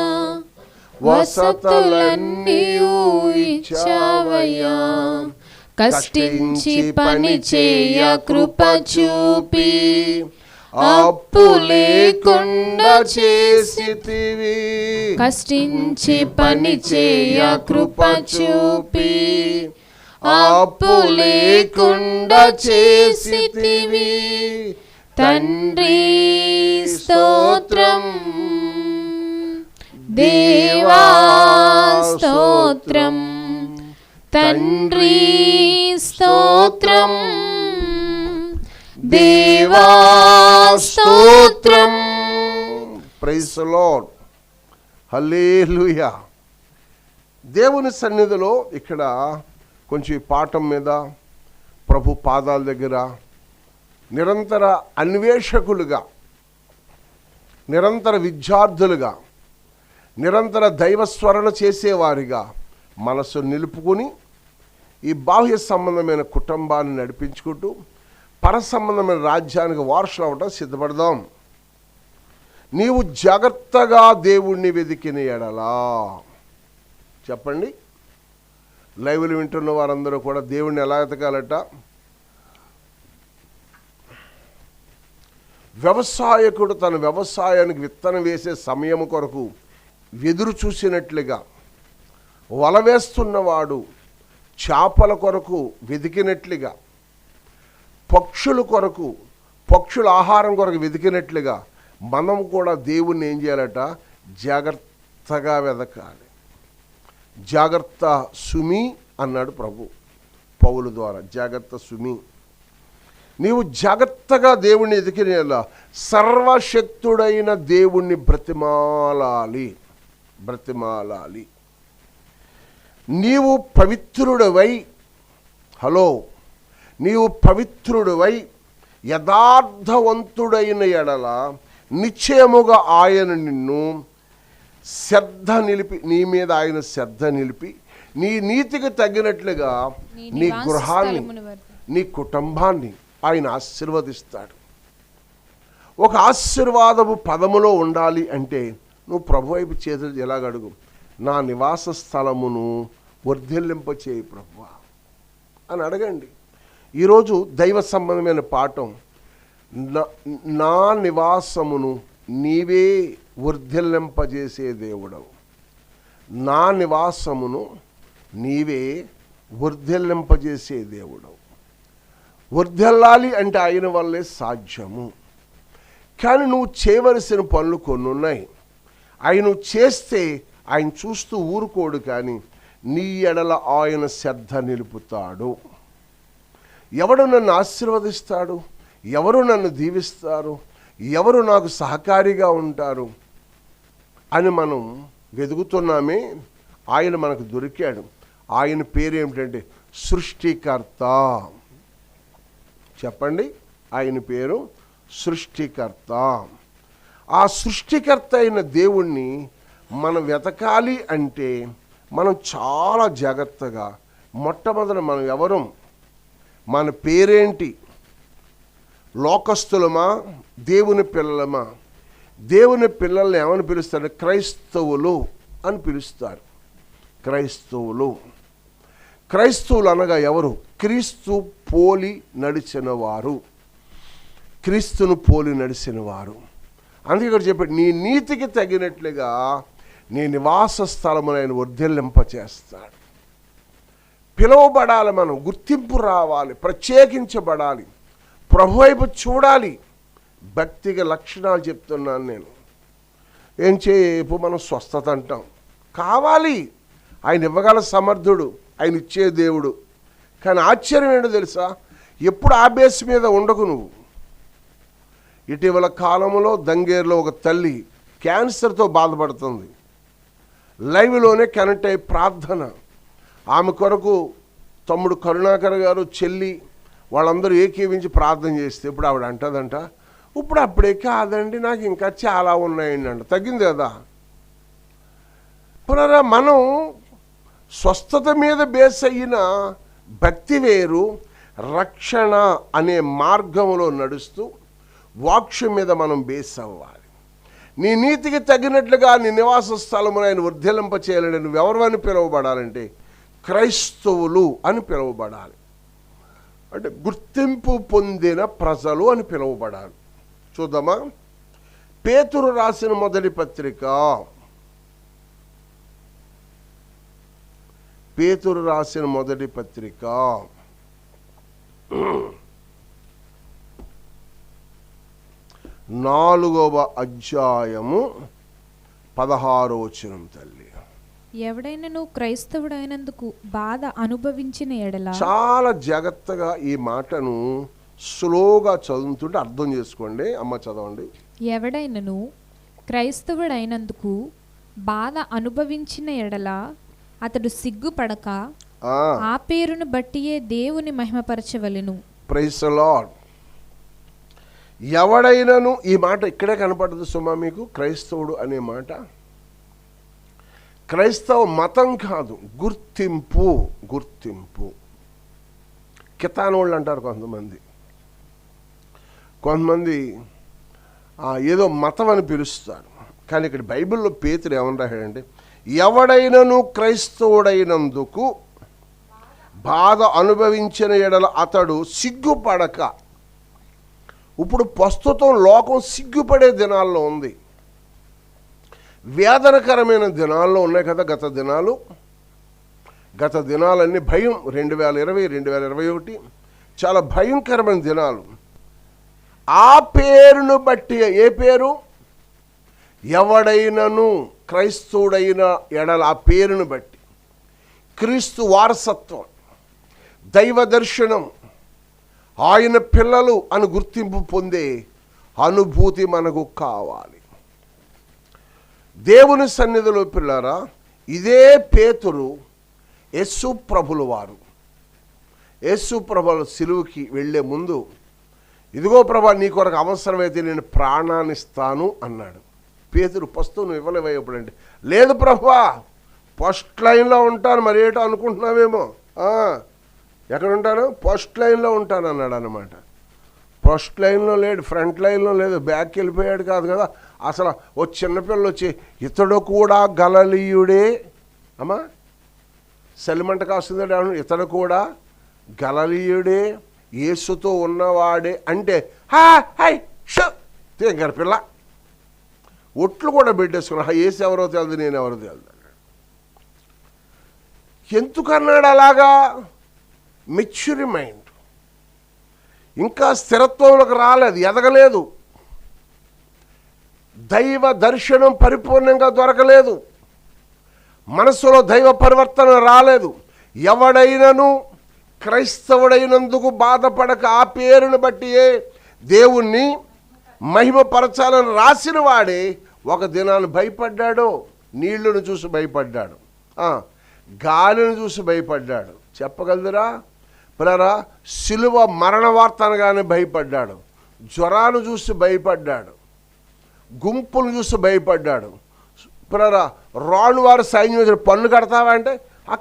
వసతులన్నీయు ఇచ్చావయ్యా. కష్టించి పని చేయ కృప చూపి అప్పు లేకుండా చేసితివి. కష్టించి పని చేయ కృప చూపి అప్పు లేకుండా చేసితివి. తండ్రి స్తోత్రం, దేవా స్తోత్రం, తండ్రి స్తోత్రం, దేవా స్తోత్రం. Praise the Lord, hallelujah. దేవుని సన్నిధిలో ఇక్కడ కొంచెం ఈ పాఠం మీద ప్రభు పాదాల దగ్గర నిరంతర అన్వేషకులుగా, నిరంతర విద్యార్థులుగా, నిరంతర దైవస్మరణ చేసేవారిగా మనసు నిలుపుకొని ఈ బాహ్య సంబంధమైన కుటుంబాన్ని నడిపించుకుంటూ పర సంబంధమైన రాజ్యానికి వారసులు అవ్వటం సిద్ధపడదాం. నీవు జాగ్రత్తగా దేవుణ్ణి వెదికిన ఎడలా, చెప్పండి, లైవ్లు వింటున్న వారందరూ కూడా దేవుణ్ణి ఎలా వెతకాలట? వ్యవసాయకుడు తన వ్యవసాయానికి విత్తనం వేసే సమయం కొరకు ఎదురు చూసినట్లుగా, వల వేస్తున్నవాడు చేపల కొరకు వెతికినట్లుగా, పక్షుల కొరకు, పక్షుల ఆహారం కొరకు వెతికినట్లుగా మనం కూడా దేవుణ్ణి ఏం చేయాలట? జాగ్రత్తగా వెదకాలి. జాగ్రత్త సుమి అన్నాడు ప్రభు పౌలు ద్వారా. జాగ్రత్త సుమి, నీవు జాగ్రత్తగా దేవుణ్ణి ఎదికిన సర్వశక్తుడైన దేవుణ్ణి బ్రతిమాలాలి. నీవు పవిత్రుడవై, నీవు పవిత్రుడవై యథార్థవంతుడైన ఎడల నిశ్చయముగా ఆయన నిన్ను శ్రద్ధ నిలిపి, నీ మీద ఆయన శ్రద్ధ నిలిపి నీ నీతికి తగినట్లుగా నీ గృహాన్ని, నీ కుటుంబాన్ని ఆయన ఆశీర్వదిస్తాడు. ఒక ఆశీర్వాదము పదములో ఉండాలి అంటే నువ్వు ప్రభు వైపు చేతులు ఎలాగడుగు? నా నివాస స్థలమును వర్ధిల్లింపచేయి ప్రభువా అని అడగండి. ఈరోజు దైవ సంబంధమైన పాఠం, నా నివాసమును నీవే వర్ధిల్లింపజేసే దేవుడవు. నా నివాసమును నీవే వర్ధిల్లింపజేసే దేవుడవు. వర్ధిల్లాలి అంటే ఆయన వల్లే సాధ్యము. కానీ నువ్వు చేయవలసిన పనులు కొన్ని ఉన్నాయి. ఆయన చేస్తే ఆయన చూస్తూ ఊరుకోడు, కానీ నీ ఎడల ఆయన శ్రద్ధ నిలుపుతాడు. ఎవడు నన్ను ఆశీర్వదిస్తాడు? ఎవరు నన్ను దీవిస్తారు? ఎవరు నాకు సహకారిగా ఉంటారు అని మనం వెతుకుతున్నామే. ఆయన మనకు దొరికాడు. ఆయన పేరు ఏమిటంటే సృష్టికర్త. చెప్పండి, ఆయన పేరు సృష్టికర్త. ఆ సృష్టికర్త అయిన దేవుణ్ణి మనం వెతకాలి అంటే మనం చాలా జాగ్రత్తగా, మొట్టమొదట మనం ఎవరు, మన పేరేంటి, లోకస్తులమా దేవుని పిల్లలమా? దేవుని పిల్లల్ని ఏమని పిలుస్తారు? క్రైస్తవులు అని పిలుస్తారు. క్రైస్తవులు అనగా ఎవరు? క్రీస్తు పోలి నడిచిన వారు, క్రీస్తును పోలి నడిచిన వారు. అందుకే ఇక్కడ చెప్పాడు, నీ నీతికి తగినట్లుగా నీ నివాస స్థలమును ఆయన వర్ధిల్లింపచేస్తాడు. పిలువబడాలి, మనం గుర్తింపు రావాలి, ప్రత్యేకించబడాలి, ప్రభు వైపు చూడాలి. భక్తికి లక్షణాలు చెప్తున్నాను నేను. ఏం చేపు మనం స్వస్థత అంటాం, కావాలి, ఆయన ఇవ్వగల సమర్థుడు, ఆయన ఇచ్చే దేవుడు. కానీ ఆశ్చర్యం ఏంటో తెలుసా, ఎప్పుడు ఆ బేస్ మీద ఉండకు నువ్వు. ఇటీవల కాలంలో దంగేరులో ఒక తల్లి క్యాన్సర్తో బాధపడుతుంది. లైవ్లోనే కనెక్ట్ అయ్యి ప్రార్థన, ఆమె కొరకు తమ్ముడు కరుణాకర్ గారు, చెల్లి వాళ్ళందరూ ఏకీవించి ప్రార్థన చేస్తే ఇప్పుడు ఆవిడ అంటదంట, ఇప్పుడు అప్పుడే కాదండి, నాకు ఇంకా చాలా ఉన్నాయండి అంట. తగ్గింది కదా. పునరా మనం స్వస్థత మీద బేస్ అయిన భక్తి వేరు, రక్షణ అనే మార్గంలో నడుస్తూ వాక్యం మీద మనం బేస్ అవ్వాలి. నీ నీతికి తగినట్లుగా నీ నివాస స్థలమును ఆయన వర్ధిల్లింప చేయాలని నువ్వెవరు అని పిలువబడాలంటే క్రైస్తవులు అని పిలువబడాలి. అంటే గుర్తింపు పొందిన ప్రజలు అని పిలువబడాలి. చూద్దామా, పేతురు రాసిన మొదటి పత్రిక, పేతురు రాసిన మొదటి పత్రిక 4వ అధ్యాయము 16వ వచనం. తల్లి, ఎవడైనను క్రైస్తవుడైనందుకు బాధ అనుభవించిన ఎడల, చాలా జాగ్రత్తగా ఈ మాటను స్లోగా చదువుతుంటే అర్థం చేసుకోండి. అమ్మ చదవండి. ఎవడైనను క్రైస్తవుడైనందుకు బాధ అనుభవించిన ఎడల అతడు సిగ్గుపడక ఆ పేరును బట్టియే దేవుని మహిమపరచవలెను. Praise the lord. ఎవడైనను, ఈ మాట ఇక్కడే కనపడదు సుమా మీకు, క్రైస్తవుడు అనే మాట. క్రైస్తవ మతం కాదు, గుర్తింపు. గుర్తింపు కితానోళ్ళు అంటారు కొంతమంది ఏదో మతం అని పిలుస్తారు. కానీ ఇక్కడ బైబిల్లో పేతురు ఏమని రాశాడంటే, ఎవడైనను క్రైస్తవుడైనందుకు బాధ అనుభవించిన ఎడల అతడు సిగ్గుపడక. ఇప్పుడు ప్రస్తుతం లోకం సిగ్గుపడే దినాల్లో ఉంది, వేదనకరమైన దినాల్లో ఉన్నాయి కదా గత దినాలన్నీ భయం. 2020, 2021 చాలా భయంకరమైన దినాలు. ఆ పేరును బట్టి, ఏ పేరు? ఎవడైనను క్రైస్తవుడైన ఎడల ఆ పేరును బట్టి క్రీస్తు వారసత్వం, దైవ దర్శనం, ఆయన పిల్లలు అని గుర్తింపు పొందే అనుభూతి మనకు కావాలి. దేవుని సన్నిధిలో పిల్లరా, ఇదే పేతురు యేసు ప్రభుల వారు, యేసు ప్రభుల సిలువకి వెళ్ళే ముందు, ఇదిగో ప్రభా నీ కొరకు అవసరమైతే నేను ప్రాణాన్ని ఇస్తాను అన్నాడు. పేతురు పస్తు నువ్వు ఇవ్వలేవయ్యప్పుడంటే, లేదు ప్రభా ఫస్ట్ లైన్లో ఉంటాను. మరి ఏటో అనుకుంటున్నావేమో, ఎక్కడ ఉంటాను? ఫస్ట్ లైన్లో ఉంటాను అన్నాడు అనమాట. ఫస్ట్ లైన్లో లేడు, ఫ్రంట్ లైన్లో లేదు, బ్యాక్కి వెళ్ళిపోయాడు కాదు కదా. అసలు ఓ చిన్నపిల్ల వచ్చి ఇతడు కూడా గలలీయుడే, అమ్మా సెలిమంట కాస్తుందంటే ఇతడు కూడా గలలీయుడే, యేసుతో ఉన్నవాడే అంటే హై గారి పిల్ల ఒట్లు కూడా పెట్టేసుకున్నా, యేసు ఎవరో తెలియదు, నేను ఎవరో తెలియదు. ఎందుకన్నాడు అలాగా? మెచ్యూరి మైండ్, ఇంకా స్థిరత్వంలోకి రాలేదు, ఎదగలేదు, దైవ దర్శనం పరిపూర్ణంగా దొరకలేదు, మనసులో దైవ పరివర్తన రాలేదు. ఎవడైనను క్రైస్తవుడైనందుకు బాధపడక ఆ పేరును బట్టియే దేవుణ్ణి మహిమపరచాలని రాసిన వాడే ఒక దినాన్ని భయపడ్డాడు. నీళ్లను చూసి భయపడ్డాడు, గాలిని చూసి భయపడ్డాడు. చెప్పగలదురా పిల్లరా? సిలువ మరణ వార్త అనగానే భయపడ్డాడు, జ్వరాలు చూసి భయపడ్డాడు, గుంపులు చూసి భయపడ్డాడు. పిల్లరా రాణు వారు సైన్యం వచ్చి పన్ను కడతావా అంటే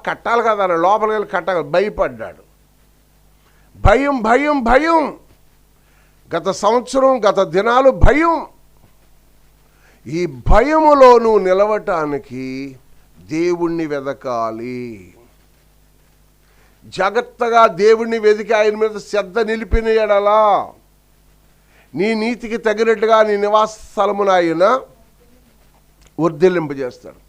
కట్టాలి కదా అని లోపలికి వెళ్ళి కట్టాలి, భయపడ్డాడు. భయం భయం భయం, గత సంవత్సరం గత దినాలు భయం. ఈ భయములో నువ్వు నిలవటానికి దేవుణ్ణి వెదకాలి. జాగ్రత్తగా దేవుణ్ణి వెతికి ఆయన మీద శ్రద్ధ నిలిపిన ఎడలా నీ నీతికి తగినట్టుగా నీ నివాస స్థలమున ఆయన వర్ధిల్లింపజేస్తాడు.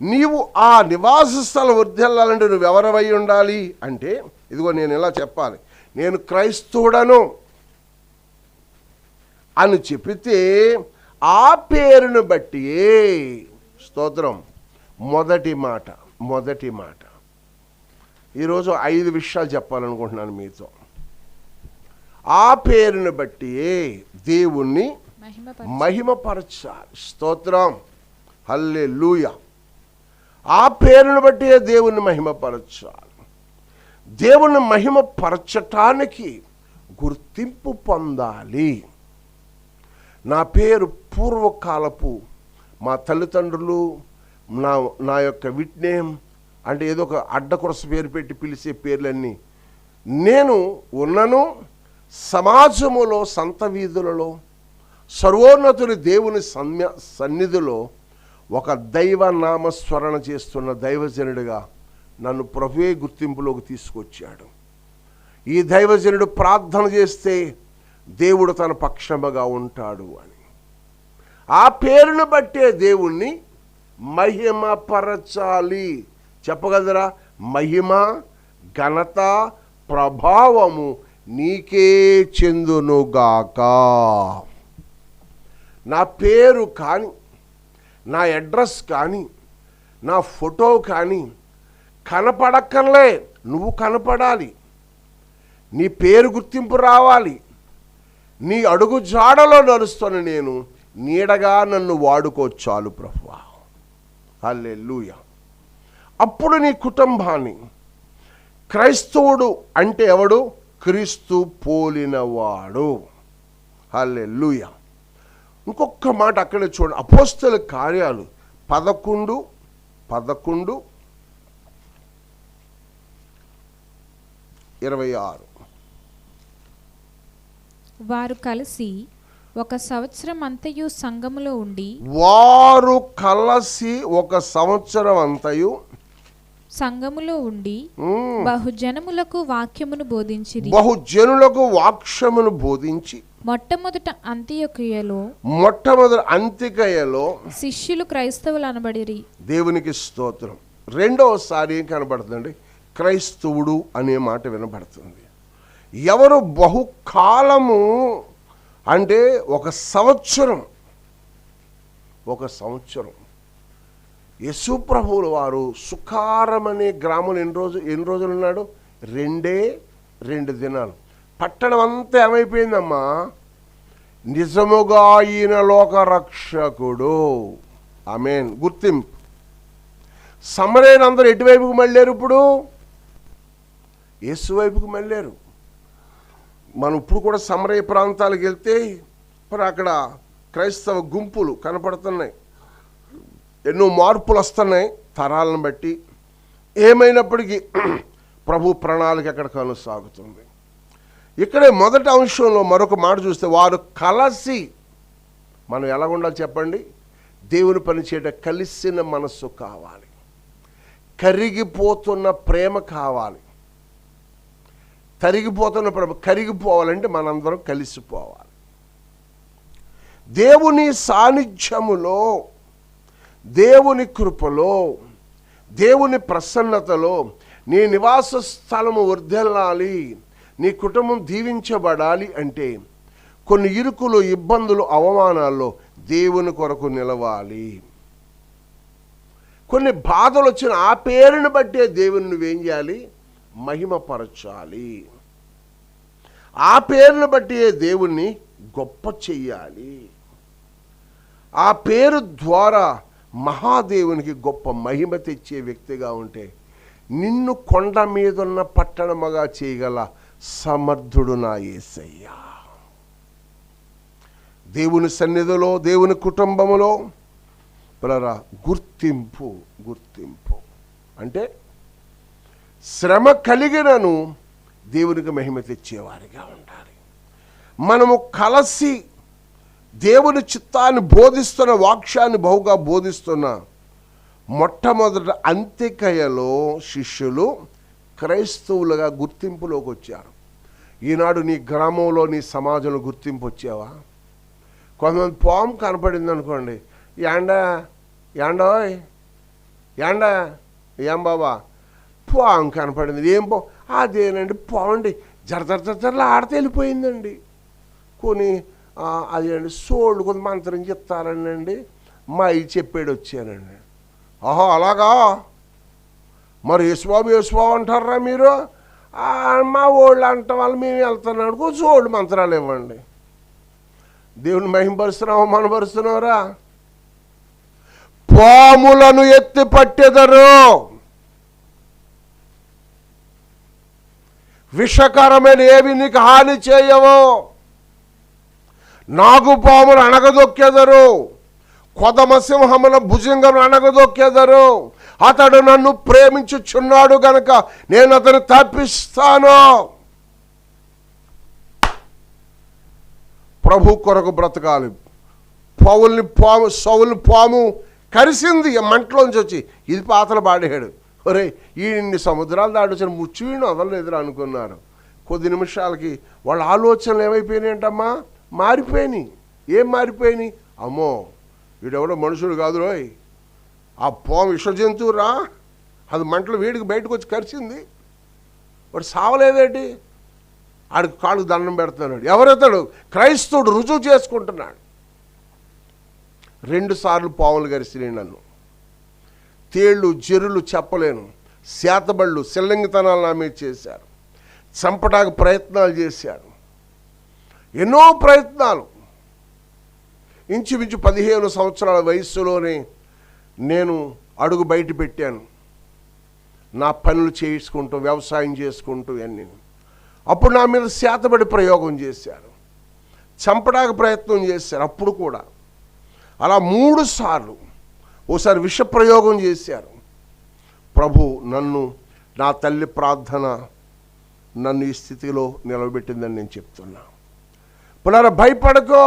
నీవు ఆ నివాస స్థలం వర్ధిల్లాలంటే నువ్వు ఎవరవై ఉండాలి అంటే, ఇదిగో నేను ఇలా చెప్పాలి, నేను క్రైస్తవుడను అని చెప్పితే ఆ పేరును బట్టి, స్తోత్రం, మొదటి మాట ఈరోజు 5 విషయాలు చెప్పాలనుకుంటున్నాను మీతో. ఆ పేరును బట్టి దేవుణ్ణి మహిమపరచాలి. స్తోత్రం, హల్లెలూయా. ఆ పేరును బట్టి దేవుణ్ణి మహిమపరచాలి. దేవుణ్ణి మహిమపరచటానికి గుర్తింపు పొందాలి. నా పేరు పూర్వకాలపు మా తల్లిదండ్రులు నా యొక్క విట్నేమ్ అంటే ఏదో ఒక అడ్డకొరస పేరు పెట్టి పిలిచే పేర్లన్నీ, నేను ఉన్నను సమాజములో, సంత వీధులలో, సర్వోన్నతుని దేవుని సన్నిధిలో ఒక దైవ నామస్మరణ చేస్తున్న దైవజనుడిగా నన్ను ప్రభువే గుర్తింపులోకి తీసుకొచ్చాడు. ఈ దైవజనుడు ప్రార్థన చేస్తే దేవుడు తన పక్షముగా ఉంటాడు అని. ఆ పేరును బట్టే దేవుణ్ణి మహిమపరచాలి. చెప్పగలరా? మహిమ, ఘనత, ప్రభావము నీకే చెందునుగాక. నా పేరు కానీ, నా అడ్రస్ కానీ, నా ఫోటో కానీ కనపడక్కర్లే, నువ్వు కనపడాలి. నీ పేరు గుర్తింపు రావాలి. నీ అడుగు జాడలో నడుస్తున్న నేను నీడగా నన్ను వాడుకోవచ్చాలు ప్రభువా. హల్లెలూయా. అప్పుడు నీ కుటుంబాన్ని, క్రైస్తవుడు అంటే ఎవడు? క్రీస్తు పోలినవాడు. హల్లెలూయా. ఇంకొక మాట అక్కడే చూడండి, అపోస్తల కార్యాలు 11:26. వారు కలిసి ఒక సంవత్సరం అంతయు సంఘములో ఉండి, సంఘములో ఉండి బహుజనములకు వాక్యమును బోధించి మొట్టమొదట అంతియొకయలో శిష్యులు క్రైస్తవులు అనబడిరి. దేవునికి స్తోత్రం. రెండవసారి ఏం కనబడుతుందండి? క్రైస్తవుడు అనే మాట వినబడుతుంది. ఎవరు బహుకాలము అంటే ఒక సంవత్సరం యేసు ప్రభువుల వారు సుకారం అనే గ్రామంలో ఎన్ని రోజులు ఉన్నాడు? 2 దినాలు. పట్టణం అంతా ఏమైపోయిందమ్మా? నిజముగా ఈయన లోక రక్షకుడు. ఆమేన్. గుర్తింపు. సమరయులు అందరూ ఎటువైపుకు మళ్ళారు? ఇప్పుడు యేసు వైపుకు మళ్ళారు. మనం ఇప్పుడు కూడా సమరయ ప్రాంతాలకు వెళ్తే మరి అక్కడ క్రైస్తవ గుంపులు కనపడుతున్నాయి. ఎన్నో మార్పులు వస్తున్నాయి తరాలను బట్టి. ఏమైనప్పటికీ ప్రభు ప్రణాళిక అక్కడ కొనసాగుతుంది. ఇక్కడే మొదటి అంశంలో మరొక మాట చూస్తే, వారు కలిసి, మనం ఎలా ఉండాలి చెప్పండి? దేవుని పని చేయట కలిసిన మనస్సు కావాలి, కరిగిపోతున్న ప్రేమ కావాలి. తరిగిపోతున్న ప్రేమ కరిగిపోవాలంటే మనందరం కలిసిపోవాలి. దేవుని సాన్నిధ్యములో, దేవుని కృపలో, దేవుని ప్రసన్నతలో నీ నివాస స్థలము వర్ధిల్లాలి, నీ కుటుంబం దీవించబడాలి అంటే కొన్ని ఇరుకులు, ఇబ్బందులు, అవమానాల్లో దేవుని కొరకు నిలవాలి. కొన్ని బాధలు వచ్చిన ఆ పేరుని బట్టే దేవుని నువ్వేం చేయాలి? మహిమపరచాలి. ఆ పేరుని బట్టి దేవుణ్ణి గొప్ప చెయ్యాలి. ఆ పేరు ద్వారా మహాదేవునికి గొప్ప మహిమ తెచ్చే వ్యక్తిగా ఉంటే నిన్ను కొండ మీదున్న పట్టణముగా చేయగల సమర్థుడు నా యేసయ్యా. దేవుని సన్నిధిలో, దేవుని కుటుంబములో పిల్లరా గుర్తింపు అంటే శ్రమ కలిగినను దేవునికి మహిమ తెచ్చేవారిగా ఉండాలి. మనము కలిసి దేవుని చిత్తాన్ని బోధిస్తున్న, వాక్యాన్ని బహుగా బోధిస్తున్న మొట్టమొదట అంత్యకయలో శిష్యులు క్రైస్తవులుగా గుర్తింపులోకి వచ్చారు. ఈనాడు నీ గ్రామంలో నీ సమాజంలో గుర్తింపు వచ్చావా? కొంతమంది పాము కనపడింది అనుకోండి, యాండోయ్ ఏం బాబా పాము కనపడింది, ఏం అదేనండి పావండి జర ఆడితే వెళ్ళిపోయిందండి. కొని అదేండి సోళ్ళు కొంత మంత్రం చెప్తారండి, మా అయ్యి చెప్పాడు వచ్చానండి. ఆహో అలాగా, మరి యేసుబాబు అంటారా మీరు? మా ఓళ్ళు అంటాం వాళ్ళు మేము వెళ్తున్నాడు, కొంచెం ఓళ్ళు మంత్రాలు ఇవ్వండి. దేవుని మహిమపరుస్తున్నావు, మనపరుస్తున్నావురా? పాములను ఎత్తి పట్టెదరు, విషకరమైన ఏవి నీకు హాని చేయవు. నాగుపాములు అణగదొక్కెదరు, కొదమ సింహముల భుజంగం అణగదొక్కెదరు. అతడు నన్ను ప్రేమించుచున్నాడు గనక నేను అతను తప్పిస్తాను. ప్రభు కొరకు బ్రతకాలి. సౌలుని పాము కరిసింది మంటలోంచి వచ్చి, ఇది పాతలు పాడాడు. ఒరే ఈ సముద్రాలు దాటొచ్చిన ముచ్చువీణు వదలలేదురా అనుకున్నారు. కొద్ది నిమిషాలకి వాళ్ళ ఆలోచనలు ఏమైపోయినాయంటమ్మా? మారిపోయినాయి. ఏం మారిపోయినాయి? అమ్మో వీడెవడో మనుషుడు కాదు రోయ్, ఆ పాము విష జంతువురా, అది మంటలు వేడికి బయటకు వచ్చి కరిచింది. వాడు సావలేదేంటి? ఆడికి కాళ్ళకు దండం పెడుతున్నాడు. ఎవరెత్తాడు? క్రైస్తవుడు రుజువు చేసుకుంటున్నాడు. 2 సార్లు పాములు కరిసినాయి నన్ను. తేళ్ళు జెరులు చెప్పలేను, శాతబళ్ళు సెల్లంగితనాలు నా మీద చేశారు, చంపటానికి ప్రయత్నాలు చేశారు, ఎన్నో ప్రయత్నాలు. ఇంచుమించు 15 సంవత్సరాల వయస్సులోనే నేను అడుగు బయట పెట్టాను, నా పనులు చేసుకుంటూ వ్యవసాయం చేసుకుంటూ అన్నీ. అప్పుడు నా మీద శాతబడి ప్రయోగం చేశారు, చంపడానికి ప్రయత్నం చేశారు. అప్పుడు కూడా అలా 3 సార్లు, ఓసారి విష ప్రయోగం చేశారు. ప్రభు నన్ను, నా తల్లి ప్రార్థన నన్ను ఈ స్థితిలో నిలబెట్టిందని నేను చెప్తున్నా. పునర భయపడకో,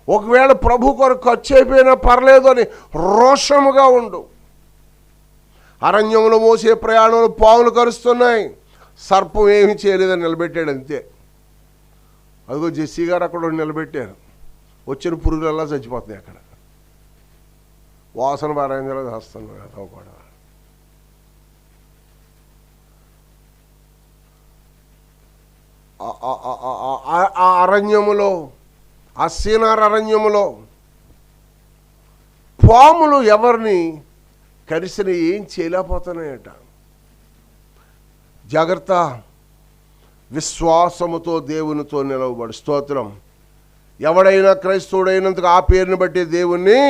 ఒకవేళ ప్రభు కొరకు ఖర్చు అయిపోయినా పర్లేదు అని రోషముగా ఉండు. అరణ్యంలో మోసే ప్రయాణంలో పాములు కరుస్తున్నాయి, సర్పం ఏమీ చేయలేదని నిలబెట్టాడు అంతే. అదిగో జెస్సీ గారు అక్కడ నిలబెట్టారు, వచ్చిన పురుగులల్లా చచ్చిపోతున్నాయి అక్కడ. వాసన పారాయంగా వస్తున్నాయి కదా కూడా. ఆ అరణ్యములో, ఆ సీనార్ అరణ్యములో పాములు ఎవరిని కరిసిన ఏం చేయలేకపోతున్నాయట. జాగ్రత్త, విశ్వాసముతో దేవునితో నిలవబడు. స్తోత్రం. ఎవడైనా క్రైస్తవుడైనందుకు ఆ పేరుని బట్టి దేవుణ్ణి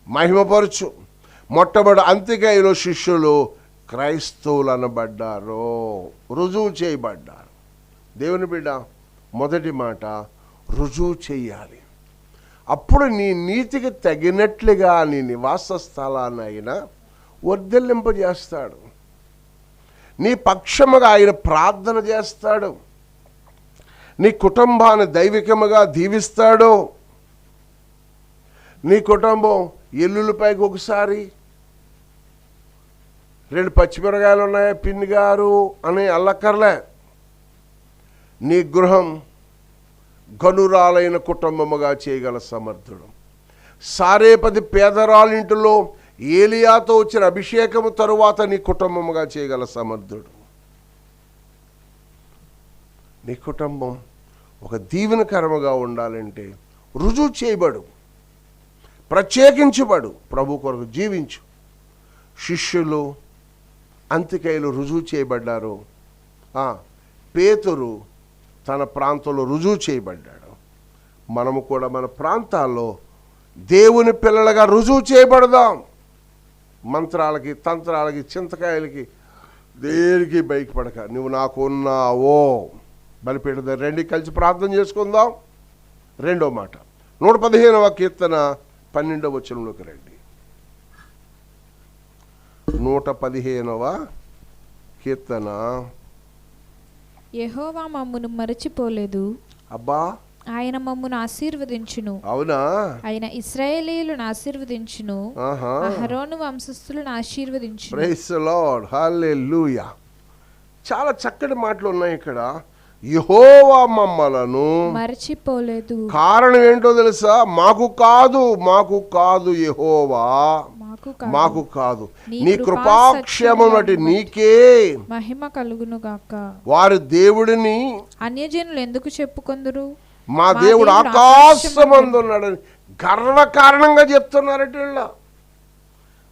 మహిమపరచు. మొట్టమొదటి అంత్యకాయలో శిష్యులు క్రైస్తవులు అనబడ్డారు, రుజువు చేయబడ్డారు. దేవుని బిడ్డ మొదటి మాట రుజువు చెయ్యాలి. అప్పుడు నీ నీతికి తగినట్లుగా నీ నివాస స్థలాన్ని ఆయన వర్ధిల్లింపజేస్తాడు. నీ పక్షముగా ఆయన ప్రార్థన చేస్తాడు. నీ కుటుంబాన్ని దైవికముగా దీవిస్తాడు. నీ కుటుంబం ఎల్లుల్లిపైకి ఒకసారి 2 పచ్చిమిరకాయలు ఉన్నాయా పిన్ని గారు అని అల్లక్కర్లే. నీ గృహం గనురాలైన కుటుంబముగా చేయగల సమర్థుడు. సారేపది పేదరాలింటిలో ఏలియాతో వచ్చిన అభిషేకము తరువాత నీ కుటుంబముగా చేయగల సమర్థుడు. నీ కుటుంబం ఒక దీవెనకరముగా ఉండాలంటే రుజువు చేయబడు, ప్రత్యేకించబడు, ప్రభు కొరకు జీవించు. శిష్యులు అంత్యకాయలు రుజువు చేయబడ్డారు. పేతురు తన ప్రాంతంలో రుజువు చేయబడ్డాడు. మనము కూడా మన ప్రాంతాల్లో దేవుని పిల్లలుగా రుజువు చేయబడదాం. మంత్రాలకి, తంత్రాలకి, చింతకాయలకి దేనికి బయటపడక నువ్వు నాకు ఉన్నావో బలిపీఠ రండి, కలిసి ప్రార్థన చేసుకుందాం. 2వ మాట 115వ కీర్తన 12వ వచనంలోకి రండి. 115వ కీర్తన. యెహోవా మమ్మును మరచిపోలేదు, అబ్బా ఆయన మమ్మును ఆశీర్వదించును. అవునా? ఆయన ఇశ్రాయేలీయులను ఆశీర్వదించును, అహరోను వంశస్థులను ఆశీర్వదించును. ప్రైజ్ ది లార్డ్, హల్లెలూయా. చాలా చక్కటి మాటలు ఉన్నాయి ఇక్కడ. యెహోవా మమ్మలను మరచిపోలేదు. కారణం ఏంటో తెలుసా? మాకు కాదు యెహోవా, మాకు కాదు, నీ కృపాక్షేమం బట్టి నీకే మహిమ కలుగును గాక. వారి దేవుడిని అన్యజనులు ఎందుకు చెప్పుకొందురు? మా దేవుడు ఆకాశమందు ఉన్నాడని గర్వకారణంగా చెప్తున్నారట. వీళ్ళ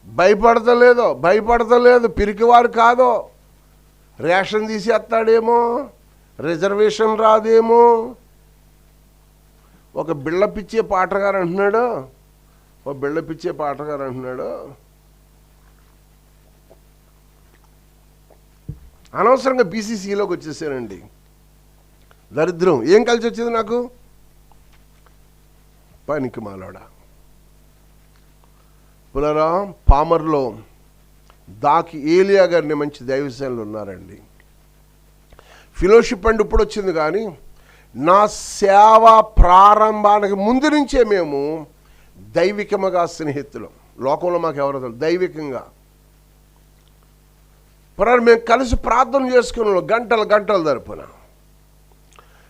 భయపడతలేదు, పిరికివారు కాదో, రేషన్ తీసేస్తాడేమో, రిజర్వేషన్ రాదేమో. ఒక బిళ్ళపిచ్చే పాటగారు అంటున్నాడు, అనవసరంగా బీసీసీలోకి వచ్చేసానండి. దరిద్రం ఏం కలిసి వచ్చింది నాకు? పనికి మాలాడా. పునరా పామర్లో దాకి ఏలియా గారిని మంచి దైవసేనలు ఉన్నారండి. ఫెలోషిప్ అండ్ ఇప్పుడు వచ్చింది, కానీ నా సేవ ప్రారంభానికి ముందు నుంచే మేము దైవికముగా స్నేహితులం. లోకంలో మాకు ఎవరో తెలుసు, దైవికంగా మేము కలిసి ప్రార్థన చేసుకున్నాం గంటలు తరపున.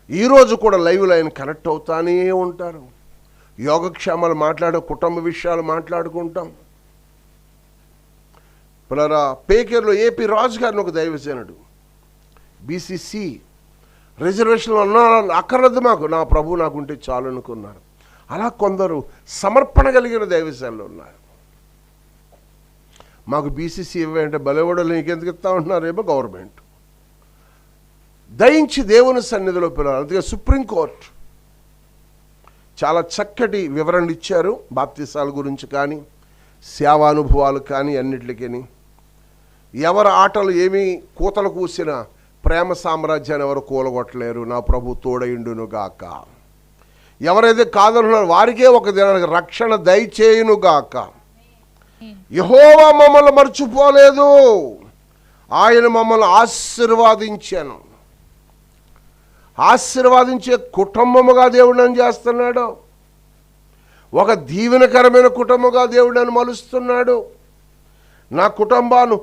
ఈరోజు కూడా లైవ్లో ఆయన కనెక్ట్ అవుతానే ఉంటారు. యోగక్షేమాలు కుటుంబ విషయాలు మాట్లాడుకుంటాం. పునరా పేకేరులో ఏపీ రాజు గారిని ఒక దైవసేనుడు, బీసీసీ రిజర్వేషన్లో అక్కర్లేదు మాకు, నా ప్రభు నాకుంటే చాలు అనుకున్నారు. అలా కొందరు సమర్పణ కలిగిన దైవసేనలు ఉన్నారు. మాకు బీసీసీ ఇవ్వంటే బలవడలు నీకెందుకు ఇస్తా ఉంటున్నారేమో గవర్నమెంట్. దయించి దేవుని సన్నిధిలో పిల్లలు. అందుకే సుప్రీంకోర్టు చాలా చక్కటి వివరణ ఇచ్చారు బాప్తిసాల గురించి కానీ, సేవానుభవాలు కానీ, అన్నిటికీ. ఎవరి ఆటలు ఏమీ కూతలు కూసిన ప్రేమ సామ్రాజ్యాన్ని ఎవరు కూలగొట్టలేరు. నా ప్రభు తోడయుండును గాక. ఎవరైతే కాదనున్నారో వారికే ఒక దినానికి రక్షణ దయచేయును గాక. యెహోవా మమ్మల్ని మర్చిపోలేదు, ఆయన మమ్మల్ని ఆశీర్వాదించే కుటుంబముగా దేవుడు నన్ను చేస్తున్నాడు. ఒక దీవెనకరమైన కుటుంబముగా దేవుడు నన్ను మలుస్తున్నాడు. నా కుటుంబాన్ని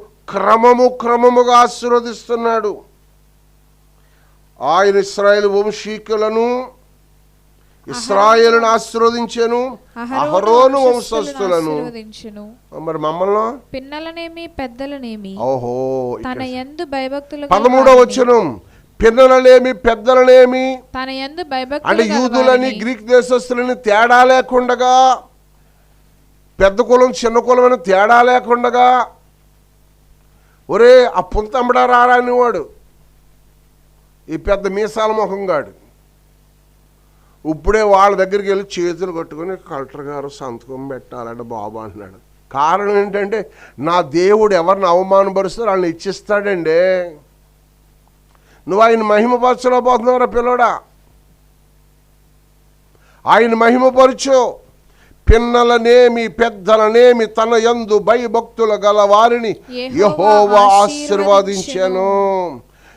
క్రమముగా ఆశీర్వదిస్తున్నాడు. ఆయన ఇశ్రాయేలు వంశీకులను ఆశీర్వదించెను, అహరోను వంశస్థులను. మరి మమ్మల్ని పిన్నలనేమి పెద్దలనేమి ఓహో తన యందు భయభక్తులు 13వ వచనం, పిన్నలనేమి పెద్దలనేమి తన యందు భయభక్తులు అంటే యూదులని గ్రీక్ దేశస్తులని తేడా లేకుండా, పెద్ద కులం చిన్న కులం అని తేడా లేకుండా, ఒరే ఆ పుంతమ్మడా రారా అనేవాడు ఈ పెద్ద మీసాల ముఖంగాడు. ఇప్పుడే వాళ్ళ దగ్గరికి వెళ్ళి చేతులు కట్టుకొని కలెక్టర్ గారు సంతకం పెట్టాలంటే బాబు అంటున్నాడు. కారణం ఏంటంటే నా దేవుడు ఎవరిని అవమానపరుస్తారో వాళ్ళని ఇచ్చిస్తాడండి. నువ్వు ఆయన మహిమపరచలేకపోతున్నావురా పిల్లడా, ఆయన మహిమపరచు. పిన్నలనేమి పెద్దలనేమి తన యందు భయభక్తుల గల వారిని యెహోవా ఆశీర్వదించెను.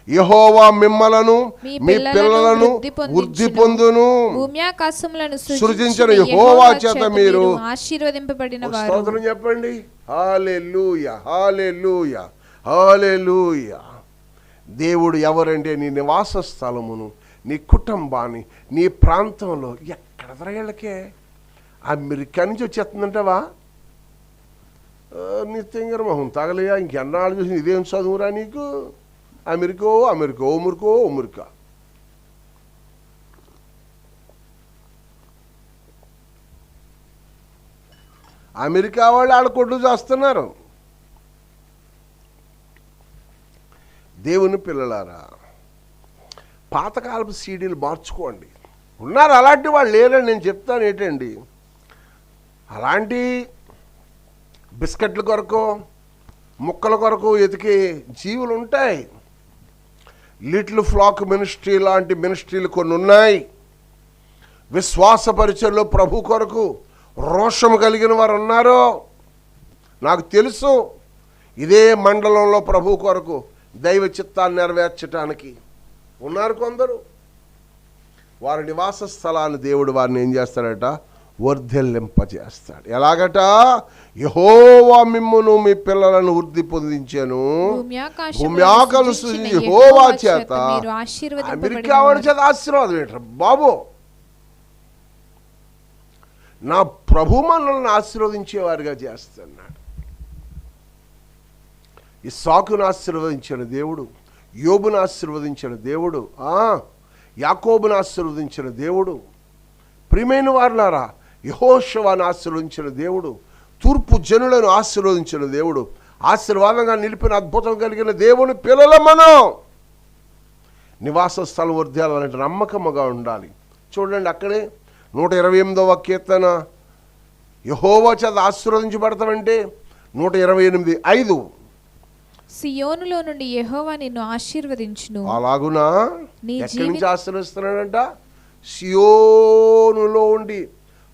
యెహోవా మిమ్మలను మీ పిల్లలను వృద్ధి పొందును. సృజించిన యెహోవా చేత మీరు ఆశీర్వదింపబడిన వారు. స్తోత్రం చెప్పండి. హల్లెలూయా, హల్లెలూయా, హల్లెలూయా. దేవుడు ఎవరంటే నీ నివాస స్థలమును, నీ కుటుంబాన్ని, నీ ప్రాంతంలో ఎక్కడ తిరగలకే అమెరికా నుంచి వచ్చేస్తుందంటావా? నిత్యంగా మొహం తగలయా, ఇంకెన్నాళ్ళు చూసి ఇదేం చదువురా నీకు? అమెరికా. అమెరికా వాళ్ళు ఆడ కొడ్లు చేస్తున్నారు. దేవుని పిల్లలారా, పాతకాలపు సీడీలు మార్చుకోండి. ఉన్నారు అలాంటి వాళ్ళు, లేరని నేను చెప్తాను. ఏంటండి అలాంటి బిస్కెట్ల కొరకు ముక్కల కొరకు ఎతికే జీవులు ఉంటాయి. లిటిల్ ఫ్లాక్ మినిస్ట్రీ లాంటి మినిస్ట్రీలు కొన్ని ఉన్నాయి. విశ్వాస పరిచయలో ప్రభు కొరకు రోషము కలిగిన వారు ఉన్నారు. నాకు తెలుసు ఇదే మండలంలో ప్రభు కొరకు దైవ చిత్తాన్ని నెరవేర్చడానికి ఉన్నారు కొందరు. వారి నివాస స్థలాన్ని దేవుడు వారిని ఏం చేస్తాడట? వర్ధిల్లింపజేస్తాడు. ఎలాగట? యెహోవా మిమ్మును మీ పిల్లలను వృద్ధి పొందించెను, భూమ్యాకాశములను సృజించిన యెహోవా చేత. అమెరికా వాడి చేత ఆశీర్వాదం ఏంట్రా బాబు? నా ప్రభు మనల్ని ఆశీర్వదించేవారిగా చేస్తున్నాడు. ఇస్సాకును ఆశీర్వదించిన దేవుడు, యోబును ఆశీర్వదించిన దేవుడు, యాకోబును ఆశీర్వదించిన దేవుడు, ప్రియమైన వారులారా యెహోషువను ఆశీర్వదించిన దేవుడు, తూర్పు జనులను ఆశీర్వదించిన దేవుడు, ఆశీర్వాదంగా నిలిపిన అద్భుతం కలిగిన దేవుని పిల్లల మనం నివాస స్థలం వర్ధిల్లాలంటే నమ్మకముగా ఉండాలి. చూడండి అక్కడే 128వ కీర్తన, యెహోవా చేత ఆశీర్వదించబడతామంటే 128:5, సియోనులో నుండి యెహోవా నిన్ను ఆశీర్వదించును. అలాగునా? ఎక్కడి నుంచి ఆశీర్వదిస్తున్నాడంట? సియోనులో ఉండి,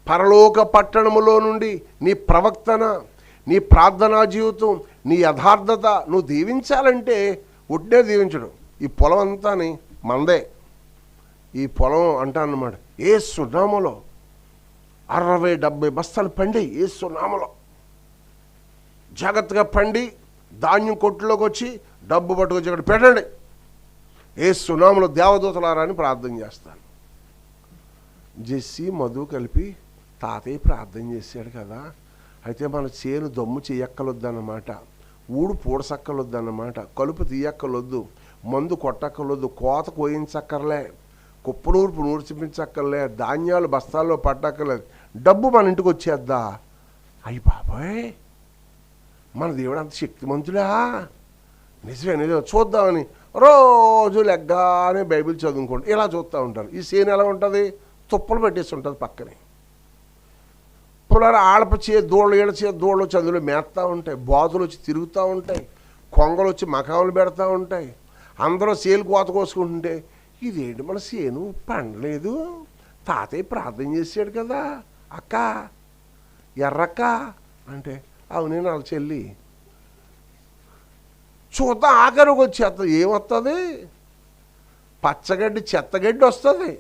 పరలోక పట్టణములో నుండి నీ ప్రవక్తన, నీ ప్రార్థనా జీవితం, నీ యథార్థత నువ్వు దీవించాలంటే ఒట్టే దీవించడం. ఈ పొలం అంతాని మందే, ఈ పొలం అంటానమాట. యేసు నామములో 60-70 బస్తాలు పండి, యేసు నామములో జాగ్రత్తగా పండి ధాన్యం కొట్టులోకి వచ్చి డబ్బు పట్టుకొచ్చి ఇక్కడ పెట్టండి, యేసు నామములో దేవదూతలారా అని ప్రార్థన చేస్తాను. జెస్సి మధు కలిపి తాతయ్య ప్రార్థన చేశాడు కదా, అయితే మన చేను దమ్ము చెయ్యక్కలొద్దన్నమాట, ఊడు పూడసక్కలొద్దన్నమాట, కలుపు తీయక్కలొద్దు, మందు కొట్టక్కలొద్దు, కోత కోయించక్కర్లే, కుప్పనూర్పు నూర్చిపించక్కర్లే, ధాన్యాలు బస్తాల్లో పట్టక్కర్లేదు, డబ్బు మన ఇంటికి వచ్చేద్దా? అయ్యి బాబాయ్, మన దేవుడు అంత శక్తిమంతుడా? నిజమే చూద్దామని రోజు లెగ్గానే బైబిల్ చదువుకుంటారు, ఇలా చూస్తూ ఉంటారు. ఈ సీన్ ఎలా ఉంటుంది? తుప్పలు పెట్టేసి ఉంటుంది పక్కనే. పొలాలు ఆడపచే దూడలు, ఏడచే దూడలు చదువులు మేస్తూ ఉంటాయి, బాతులు వచ్చి తిరుగుతూ ఉంటాయి, కొంగలు వచ్చి మకాములు పెడతా ఉంటాయి, అందరూ సేలు కోత కోసుకుంటుంటే ఇదేంటి మన సేను పండలేదు, తాతయ్య ప్రార్థన చేశాడు కదా అక్క, ఎర్రక్క అంటే అవునే వాళ్ళ చెల్లి. చూద్దాం ఆఖరికి వచ్చేస్తుంది, ఏమొస్తుంది? పచ్చగడ్డి చెత్తగడ్డి వస్తుంది.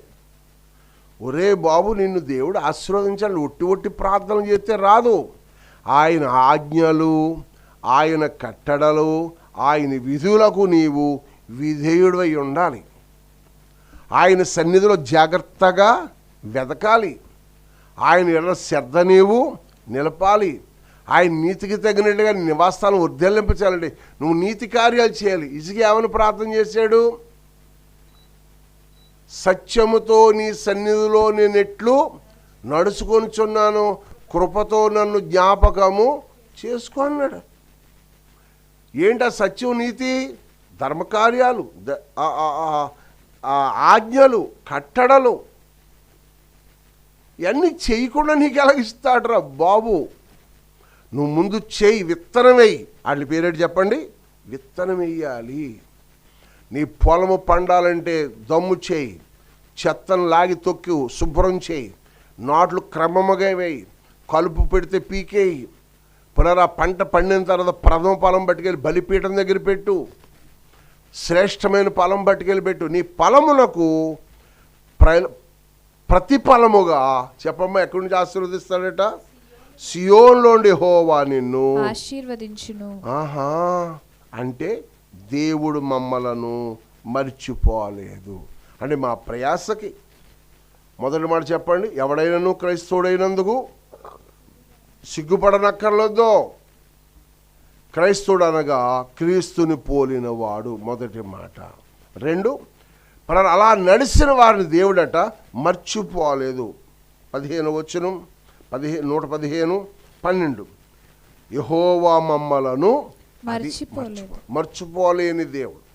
ఒరే బాబు, నిన్ను దేవుడు ఆశీర్వదించాలి, ఒట్టి ప్రార్థన చేస్తే రాదు. ఆయన ఆజ్ఞలు, ఆయన కట్టడలు, ఆయన విధులకు నీవు విధేయుడివై ఉండాలి. ఆయన సన్నిధిలో జాగ్రత్తగా వెదకాలి. ఆయన ఎడల శ్రద్ధ నీవు నిలపాలి. ఆయన నీతికి తగినట్టుగా నివాసాలను వర్ధిల్లించాలండి. నువ్వు నీతి కార్యాలు చేయాలి. ఇసుక ఏమని ప్రార్థన చేశాడు? సత్యముతో నీ సన్నిధిలో నేనెట్లు నడుచుకొనిచున్నాను, కృపతో నన్ను జ్ఞాపకము చేసుకో అన్నాడు. ఏంటి ఆ సత్యం? నీతి, ధర్మకార్యాలు, ఆజ్ఞలు, కట్టడలు ఇవన్నీ చేయకుండా నీకు ఎలాగిస్తాడురా బాబు? నువ్వు ముందు చేయి, విత్తనం వేయి. వాళ్ళ పేరేంటి చెప్పండి? విత్తనం వేయాలి. నీ పొలము పండాలంటే దమ్ము చేయి, చెత్తను లాగి తొక్కి శుభ్రం చేయి, నాట్లు క్రమముగా వేయి, కలుపు పెడితే పీకేయి, పునరా పంట పండిన తర్వాత ప్రథమ ఫలం పట్టుకెళ్ళి బలిపీఠం దగ్గర పెట్టు, శ్రేష్టమైన ఫలం పట్టుకెళ్ళి పెట్టు. నీ ఫలమునకు ప్రతిఫలముగా చెప్పమ్మా ఎక్కడి నుంచి ఆశీర్వదిస్తాడట? సియోనులోని యెహోవా నిన్ను ఆశీర్వదించును. ఆహా, అంటే దేవుడు మమ్మలను మర్చిపోలేదు. అంటే మా ప్రయాసకి మొదటి మాట చెప్పండి, ఎవడైనాను క్రైస్తవుడైనందుకు సిగ్గుపడనక్కర్లేదో. క్రైస్తవుడు అనగా క్రీస్తుని పోలిన వాడు, మొదటి మాట. రెండు, అలా నడిచిన వారిని దేవుడట మర్చిపోలేదు. 15వ వచనం, 115:12 యెహోవా మమ్మలను మర్చిపోలేని దేవుడు,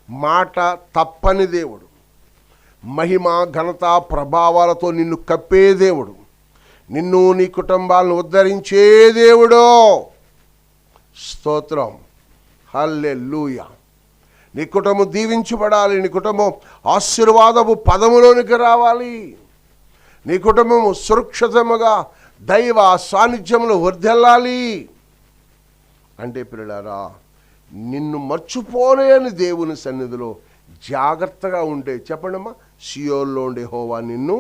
మాట తప్పని దేవుడు, మహిమ ఘనత ప్రభావాలతో నిన్ను కప్పే దేవుడు, నిన్ను నీ కుటుంబాలను ఉద్ధరించే దేవుడు. స్తోత్రం, హల్లెలూయా. నీ కుటుంబం దీవించబడాలి, నీ కుటుంబం ఆశీర్వాదపు పదములోనికి రావాలి, నీ కుటుంబము సురక్షితముగా దైవ సాన్నిధ్యంలో వర్ధిల్లాలి అంటే పిల్లలారా, నిన్ను మర్చిపోలేని దేవుని సన్నిధిలో జాగ్రత్తగా ఉంటే చెప్పండమ్మా, సియోనులో ఉండే యెహోవా నిన్ను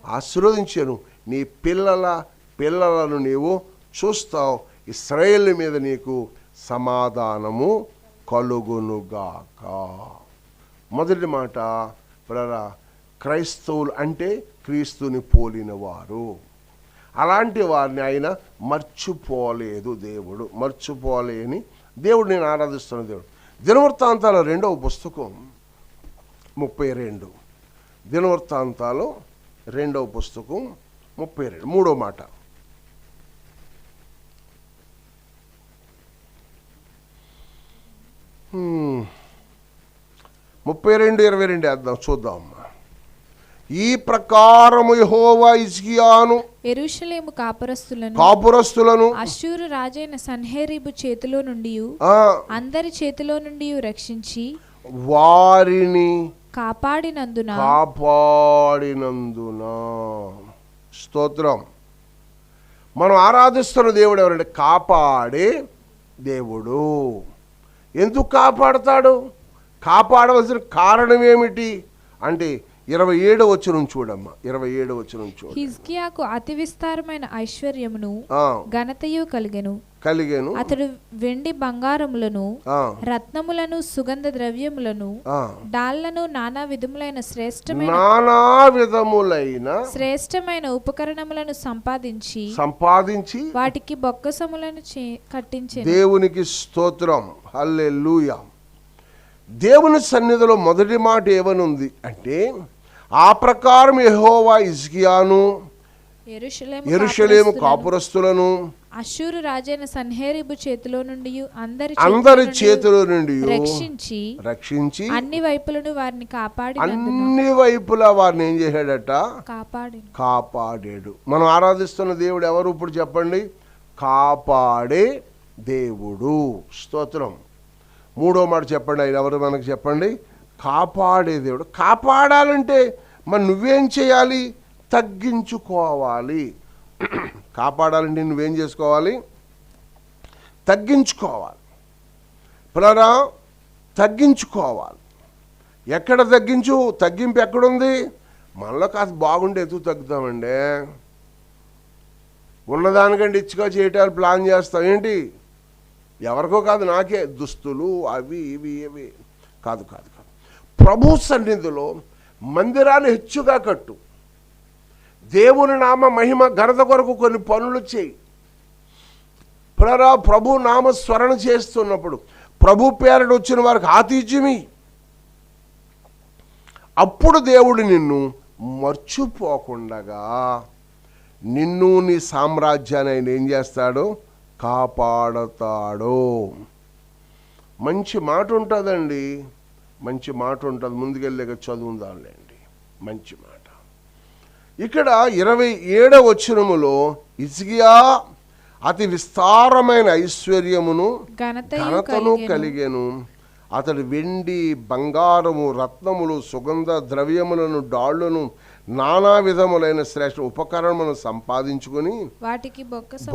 ఆశీర్వదించాను, నీ పిల్లల పిల్లలను నీవు చూస్తావు. ఇశ్రాయేలు మీద నీకు సమాధానము కలుగునుగాక. మొదటి మాట బ్రదరా, క్రైస్తవులు అంటే క్రీస్తుని పోలిన వారు. అలాంటి వారిని ఆయన మర్చిపోలేదు. దేవుడు మర్చిపోలేని దేవుడు. నేను ఆరాధిస్తున్న దేవుడు. దినవృత్తాంతాల 2వ పుస్తకం 32. దినవృత్తాంతాలు 2వ పుస్తకం 32, 3వ మాట. హ్మ్. 32:22 వేద్దాం, చూద్దాం. ఈ ప్రకారము యెహోవా హిజ్కియాను యెరూషలేము కాపురస్తులను అష్షూరు రాజైన సన్హెరీబు చేతిలో నుండి అందరి చేతిలో నుండి రక్షించి వారిని కాపాడినందున స్తోత్రం. మనం ఆరాధిస్తున్న దేవుడు ఎవరంటే కాపాడే దేవుడు. ఎందుకు కాపాడతాడు? కాపాడవలసిన కారణం ఏమిటి అంటే 27వ వచనం చూడమ్మా. 27వ వచనం చూడు. హిజ్కియాకు అతి విస్తారమైన ఐశ్వర్యమును ఘనతయు కలిగెను. అతడు వెండి బంగారములను రత్నములను సుగంధ ద్రవ్యములను డాళ్లను నానా విధములైన శ్రేష్టమైన ఉపకరణములను సంపాదించి వాటికి బొక్కసములను కట్టించెను. దేవునికి స్తోత్రం. హల్లెలూయా. దేవుని సన్నిధిలో మొదటి మాట ఏమనుంది అంటే, ఆ ప్రకారం యెహోవా హిజ్కియాను యెరూషలేము కాపురస్తులను అష్షూరు రాజైన సన్హెరీబు చేతిలో నుండి అందరి చేతిలో నుండి రక్షించి అన్ని వైపులను వారిని అన్ని వైపులా వారిని ఏం చేశాడట? కాపాడాడు. మనం ఆరాధిస్తున్న దేవుడు ఎవరు ఇప్పుడు చెప్పండి? కాపాడే దేవుడు. స్తోత్రం. 3వ మాట చెప్పండి, ఆయన ఎవరు మనకు చెప్పండి? కాపాడే దేవుడు. కాపాడాలంటే మరి నువ్వేం చేయాలి? తగ్గించుకోవాలి. కాపాడాలంటే నువ్వేం చేసుకోవాలి? తగ్గించుకోవాలి. పిల్లరా, తగ్గించుకోవాలి. ఎక్కడ తగ్గింపు ఎక్కడుంది? మనలో కాస్త బాగుండే ఎదుగు తగ్గుతామండి. ఉన్నదానికంటే ఇచ్చిగా చేయటాలు ప్లాన్ చేస్తాం. ఏంటి? ఎవరికో కాదు, నాకే. దుస్తులు అవి ఇవి కాదు. ప్రభు సన్నిధిలో మందిరాన్ని హెచ్చుగా కట్టు. దేవుని నామ మహిమ ఘనత కొరకు కొన్ని పనులు చేయి. ప్రభు నామ స్మరణ చేస్తున్నప్పుడు ప్రభు పేరట వచ్చిన వారికి ఆతిథ్యమి. అప్పుడు దేవుడు నిన్ను మర్చిపోకుండగా నిన్ను నీ సామ్రాజ్యాన్ని ఆయన ఏం చేస్తాడు? కాపాడతాడు. మంచి మాట ఉంటుందండి, మంచి మాట ఉంటుంది. ముందుకెళ్ళాక చదువుదాంలేండి. మంచి మాట. ఇక్కడ 27వ వచనములో హిజ్కియా అతి విస్తారమైన ఐశ్వర్యమును ఘనతను కలిగెను. అతడు వెండి బంగారము రత్నములు సుగంధ ద్రవ్యములను డాళ్లను నానా విధములైన శ్రేష్ఠ ఉపకరణములను సంపాదించుకొని వాటికి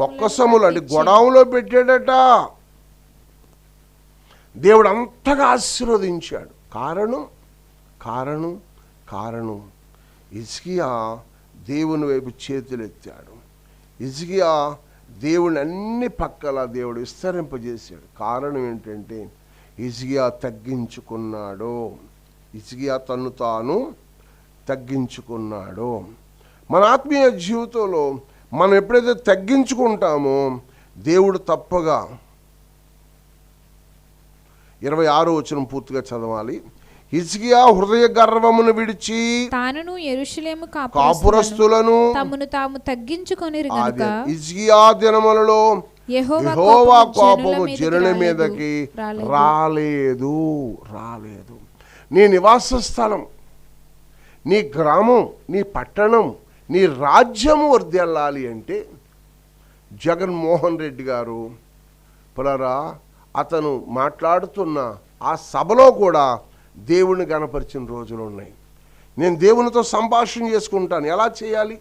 బొక్కసములు అంటే గొడవలో పెట్టాడట. దేవుడు అంతగా ఆశీర్వదించాడు. కారణం హిజ్కియా దేవుని వైపు చేతులెత్తాడు. హిజ్కియా దేవుని అన్ని పక్కల దేవుడు విస్తరింపజేశాడు. కారణం ఏంటంటే హిజ్కియా తగ్గించుకున్నాడు. హిజ్కియా తను తాను తగ్గించుకున్నాడు. మన ఆత్మీయ జీవితంలో మనం ఎప్పుడైతే తగ్గించుకుంటామో దేవుడు తప్పగా 26వ వచనం పూర్తిగా చదవాలి. హిజ్కియా హృదయ గర్వమును విడిచి తానును యెరూషలేము కాపురస్తులను తమను తాము తగ్గించుకొనిరి గనుక హిజ్కియా దినములలో యెహోవా కోపము జనుల మీదకి రాలేదు. నీ నివాస స్థలం, నీ గ్రామం, నీ పట్టణం, నీ రాజ్యము వర్ధిల్లాలి అంటే జగన్మోహన్ రెడ్డి గారు పులరా అతను మాట్లాడుతున్న ఆ సభలో కూడా దేవుని గణపరిచిన రోజులు ఉన్నాయి. నేను దేవునితో సంభాషణ చేసుకుంటాను. ఎలా చేయాలి?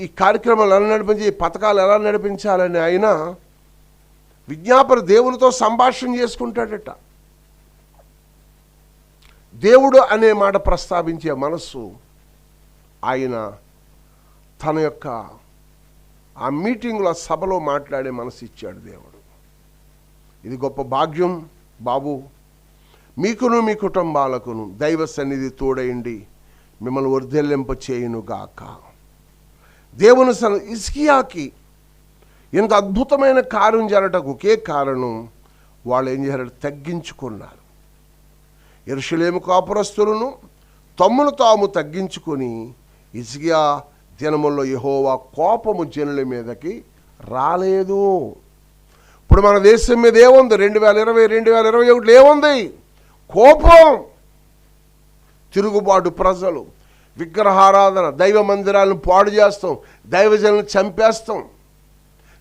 ఈ కార్యక్రమాలు ఎలా నడిపించి, ఈ పథకాలు ఎలా నడిపించాలని ఆయన విజ్ఞాపన దేవునితో సంభాషణ చేసుకుంటాడట. దేవుడు అనే మాట ప్రస్తావించే మనస్సు ఆయన తన యొక్క ఆ మీటింగ్లో సభలో మాట్లాడే మనసు ఇచ్చాడు దేవుడు. ఇది గొప్ప భాగ్యం బాబు. మీకును మీ కుటుంబాలకును దైవ సన్నిధి తోడయండి, మిమ్మల్ని వర్ధిల్లింప చేయునుగాక. దేవుని హిజ్కియాకి ఇంత అద్భుతమైన కార్యం జరగటకు ఒకే కారణం, వాళ్ళు ఏం చేశారు? తగ్గించుకున్నారు. యెరూషలేము కాపురస్తులను తమ్మును తాము తగ్గించుకొని, హిజ్కియా దినముల్లో యెహోవా కోపము జనుల మీదకి రాలేదు. ఇప్పుడు మన దేశం మీద ఏముంది? 2020 2021 ఏముంది? కోపం, తిరుగుబాటు, ప్రజలు, విగ్రహారాధన, దైవ మందిరాలను పాడు చేస్తాం, దైవజనులను చంపేస్తాం,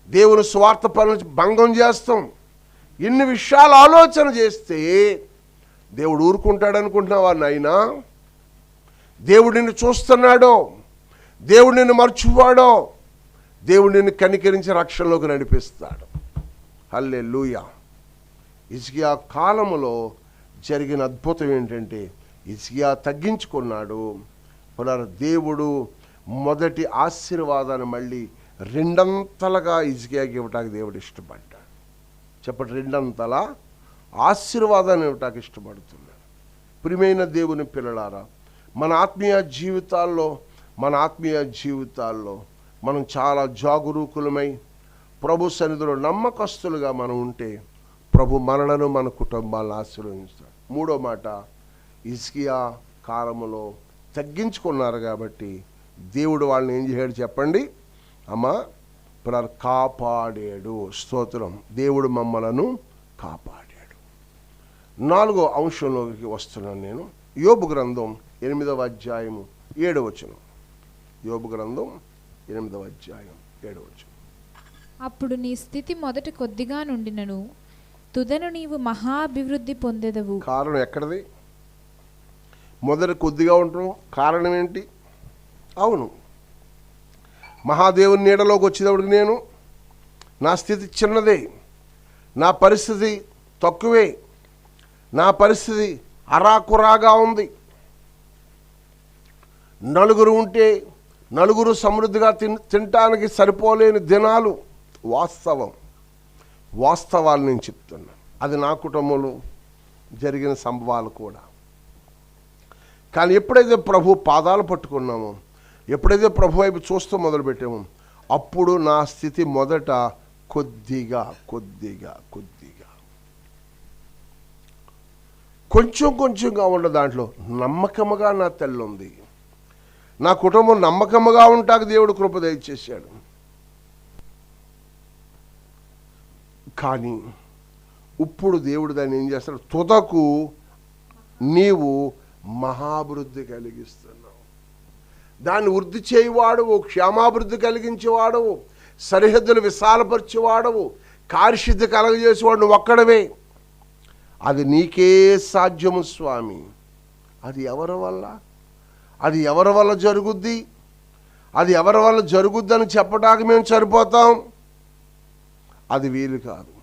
దేవుని స్వార్థ పనులు భంగం చేస్తాం. ఇన్ని విషయాలు ఆలోచన చేస్తే దేవుడు ఊరుకుంటాడు అనుకుంటున్నావా నాయనా? దేవుడు నిన్ను చూస్తున్నాడో, దేవుడు నిన్ను మర్చిపోడో, దేవుడు నిన్ను కనికరించి రక్షణలోకి నడిపిస్తాడు. హల్లెలూయా. హిజ్కియా కాలములో జరిగిన అద్భుతం ఏంటంటే, హిజ్కియా తగ్గించుకున్నాడు. దేవుడు మొదటి ఆశీర్వాదాన్ని మళ్ళీ రెండంతలుగా హిజ్కియాకి ఇవ్వటానికి దేవుడు ఇష్టపడ్డాడు. చెప్పండి, రెండంతల ఆశీర్వాదాన్ని ఇవ్వటానికి ఇష్టపడుతున్నాడు. ప్రియమైన దేవుని పిల్లలారా, మన ఆత్మీయ జీవితాల్లో మనం చాలా జాగరూకులమై ప్రభు సన్నిధిలో నమ్మకస్తులుగా మనం ఉంటే ప్రభు మనలను, మన కుటుంబాలను ఆశీర్వదిస్తాడు. మూడో మాట, హిజ్కియా కాలములో తగ్గించుకున్నారు కాబట్టి దేవుడు వాళ్ళని ఏం చేశాడు చెప్పండి అమ్మా? కాపాడాడు. స్తోత్రం. దేవుడు మమ్మలను కాపాడాడు. 4వ అంశంలోకి వస్తున్నాను నేను. యోబు గ్రంథం 8వ అధ్యాయము 7వ వచనం. యోబు గ్రంథం 8వ అధ్యాయం 7వ వచనం. అప్పుడు నీ స్థితి మొదట కొద్దిగా నుండినను తుదను నీవు మహాభివృద్ధి పొందెదవు. కారణం ఎక్కడిది? మొదట కొద్దిగా ఉండటం కారణం ఏంటి? అవును, మహాదేవుని నీడలోకి వచ్చేటప్పటికి నా స్థితి చిన్నదే, నా పరిస్థితి తక్కువే, నా పరిస్థితి అరాకురాగా ఉంది. నలుగురు ఉంటే నలుగురు సమృద్ధిగా తినటానికి సరిపోలేని దినాలు. వాస్తవాలు నేను చెప్తున్నాను. అది నా కుటుంబంలో జరిగిన సంభవాలు కూడా. కానీ ఎప్పుడైతే ప్రభు పాదాలు పట్టుకున్నామో, ఎప్పుడైతే ప్రభు వైపు చూస్తూ మొదలుపెట్టామో, అప్పుడు నా స్థితి మొదట కొద్దిగా కొంచెంగా ఉన్న దాంట్లో నమ్మకముగా నా తల్లి ఉంది. నా కుటుంబం నమ్మకముగా ఉంటాక దేవుడు కృప దయచేశాడు. కానీ ఇప్పుడు దేవుడు దాన్ని ఏం చేస్తాడు? తుదకు నీవు మహాభివృద్ధి కలిగిస్తున్నావు. దాన్ని వృద్ధి చేయవాడవు, క్షేమాభివృద్ధి కలిగించేవాడవు, సరిహద్దులు విశాలపరిచేవాడవు, కార్యసిద్ధి కలగజేసేవాడు నువ్వు ఒక్కడవే. అది నీకే సాధ్యము స్వామి. అది ఎవరి వల్ల? అది ఎవరి వల్ల జరుగుద్ది? అది ఎవరి వల్ల జరుగుద్దని చెప్పడానికి మేము సరిపోతాం? అది వీలు కాదు.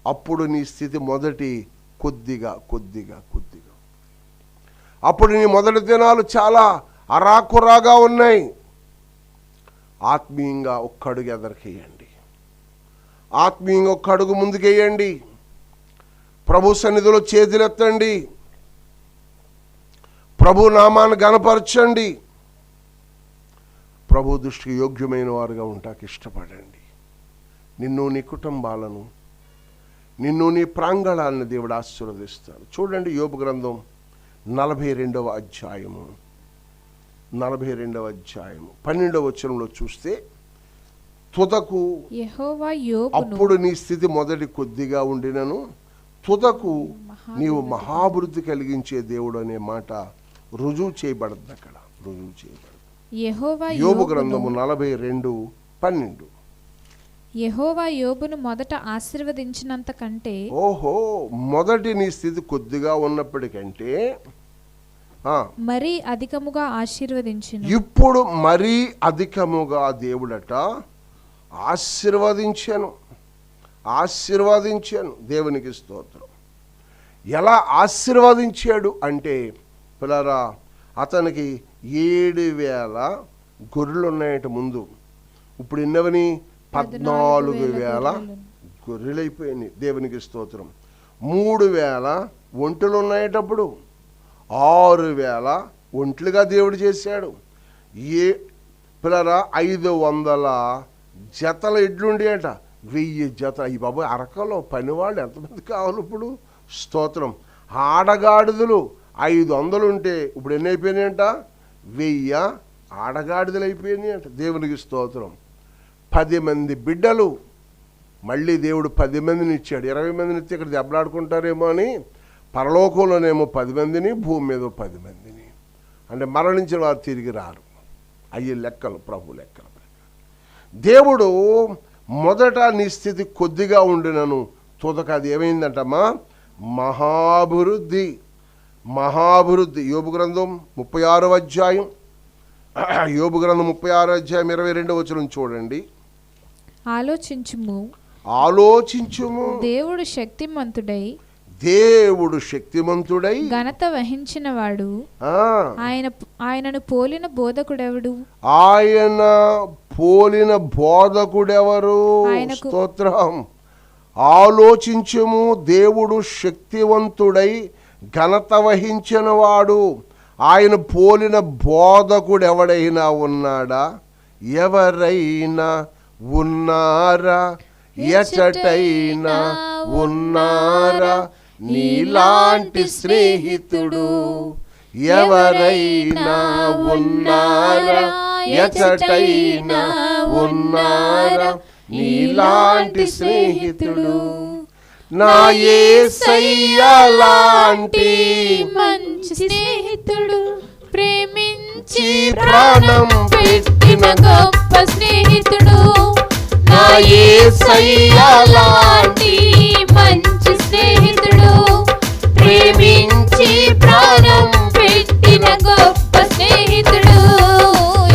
అప్పుడు నీ స్థితి మొదటి కొద్దిగా. అప్పుడు నీ మొదటి దినాలు చాలా అరాకురాగా ఉన్నాయి. ఆత్మీయంగా ఒక్క అడుగు ఎదరికేయండి, ఆత్మీయంగా ఒక్క అడుగు ముందుకేయండి. ప్రభు సన్నిధిలో చేతులెత్తండి, ప్రభు నామాన్ని గణపరచండి, ప్రభు దృష్టికి యోగ్యమైన వారుగా ఉంటాకి ఇష్టపడండి. నిన్ను, నీ కుటుంబాలను, నిన్ను, నీ ప్రాంగణాలను దేవుడు ఆశీర్వదిస్తాడు. చూడండి, యోబు గ్రంథం 42వ అధ్యాయము 12వ వచనంలో చూస్తే, తుదకు అప్పుడు నీ స్థితి మొదటి కొద్దిగా ఉండినను తుదకు నీవు మహాభివృద్ధి కలిగించే దేవుడు అనే మాట రుజువు చేయబడద్దు. అక్కడ రుజువు చేయబడదు. యోబు గ్రంథము 42:12. యెహోవా యోబును మొదట ఆశీర్వదించినంత కంటే, మొదటి నీ స్థితి కొద్దిగా ఉన్నప్పటికంటే మరీ అధికముగా ఆశీర్వదించును. ఇప్పుడు మరీ అధికముగా దేవుడట ఆశీర్వదించాను. దేవునికి స్తోత్రం. ఎలా ఆశీర్వదించాడు అంటే పిల్లరా, అతనికి 7,000 గొర్రెలు ఉన్నాయట ముందు. ఇప్పుడు ఎన్నవని? 14,000 గొర్రెలు అయిపోయినాయి. దేవునికి స్తోత్రం. 3,000 ఒంటెలు ఉన్నాయటప్పుడు 6,000 ఒంట్లుగా దేవుడు చేశాడు. పిల్లరా 500 జతల ఎడ్లుండి అంట, 1000 జతలు. ఈ బాబు అరకలో పనివాళ్ళు ఎంతమంది కావాలి ఇప్పుడు? స్తోత్రం. ఆడగాడిదలు 500 ఉంటే ఇప్పుడు ఎన్ని అయిపోయినాయి అంట? 1000 ఆడగాడిదలు అయిపోయినాయి అంట. దేవునికి స్తోత్రం. 10 మంది బిడ్డలు. మళ్ళీ దేవుడు 10 మందిని ఇచ్చాడు. 20 మందిని ఇస్తే ఇక్కడ దెబ్బలాడుకుంటారేమో అని పరలోకంలోనేమో 10 మందిని, భూమి మీద 10 మందిని. అంటే మరణించిన వారు తిరిగి రారు. అయ్యి లెక్కలు, ప్రభు లెక్కలు. దేవుడు మొదట నీ స్థితి కొద్దిగా ఉండినను తుదక అది ఏమైందంటమ్మా? మహాభివృద్ధి. మహాభివృద్ధి. యోబు గ్రంథం 36వ అధ్యాయం, యోబు గ్రంథం 36వ అధ్యాయం 22వ వచనం చూడండి. ఆలోచించుము, ఆలోచించుము, దేవుడు శక్తిమంతుడై, దేవుడు శక్తిమంతుడై ఘనత వహించిన వాడు, ఆయనను పోలిన బోధకుడెవడు? ఆయన పోలిన బోధకుడెవరు? స్తోత్రం. ఆలోచించుము, దేవుడు శక్తివంతుడై ఘనత వహించిన వాడు, ఆయన పోలిన బోధకుడు ఎవడైనా ఉన్నాడా? ఎవరైనా ఉన్నారా? ఎచటైనా ఉన్నారా నీలాంటి స్నేహితుడు? ఎవరైనా ఉన్నారా? ఎచటైనా ఉన్నారా నీలాంటి స్నేహితుడు? నా యేసయ్యా లాంటి మంచి స్నేహితుడు, ప్రేమించి ప్రాణం పెట్టిన గొప్ప స్నేహితుడు. నా యేసయ్యా లాంటి మంచి స్నేహితుడు, ప్రేమించి ప్రాణం పెట్టిన గొప్ప స్నేహితుడు.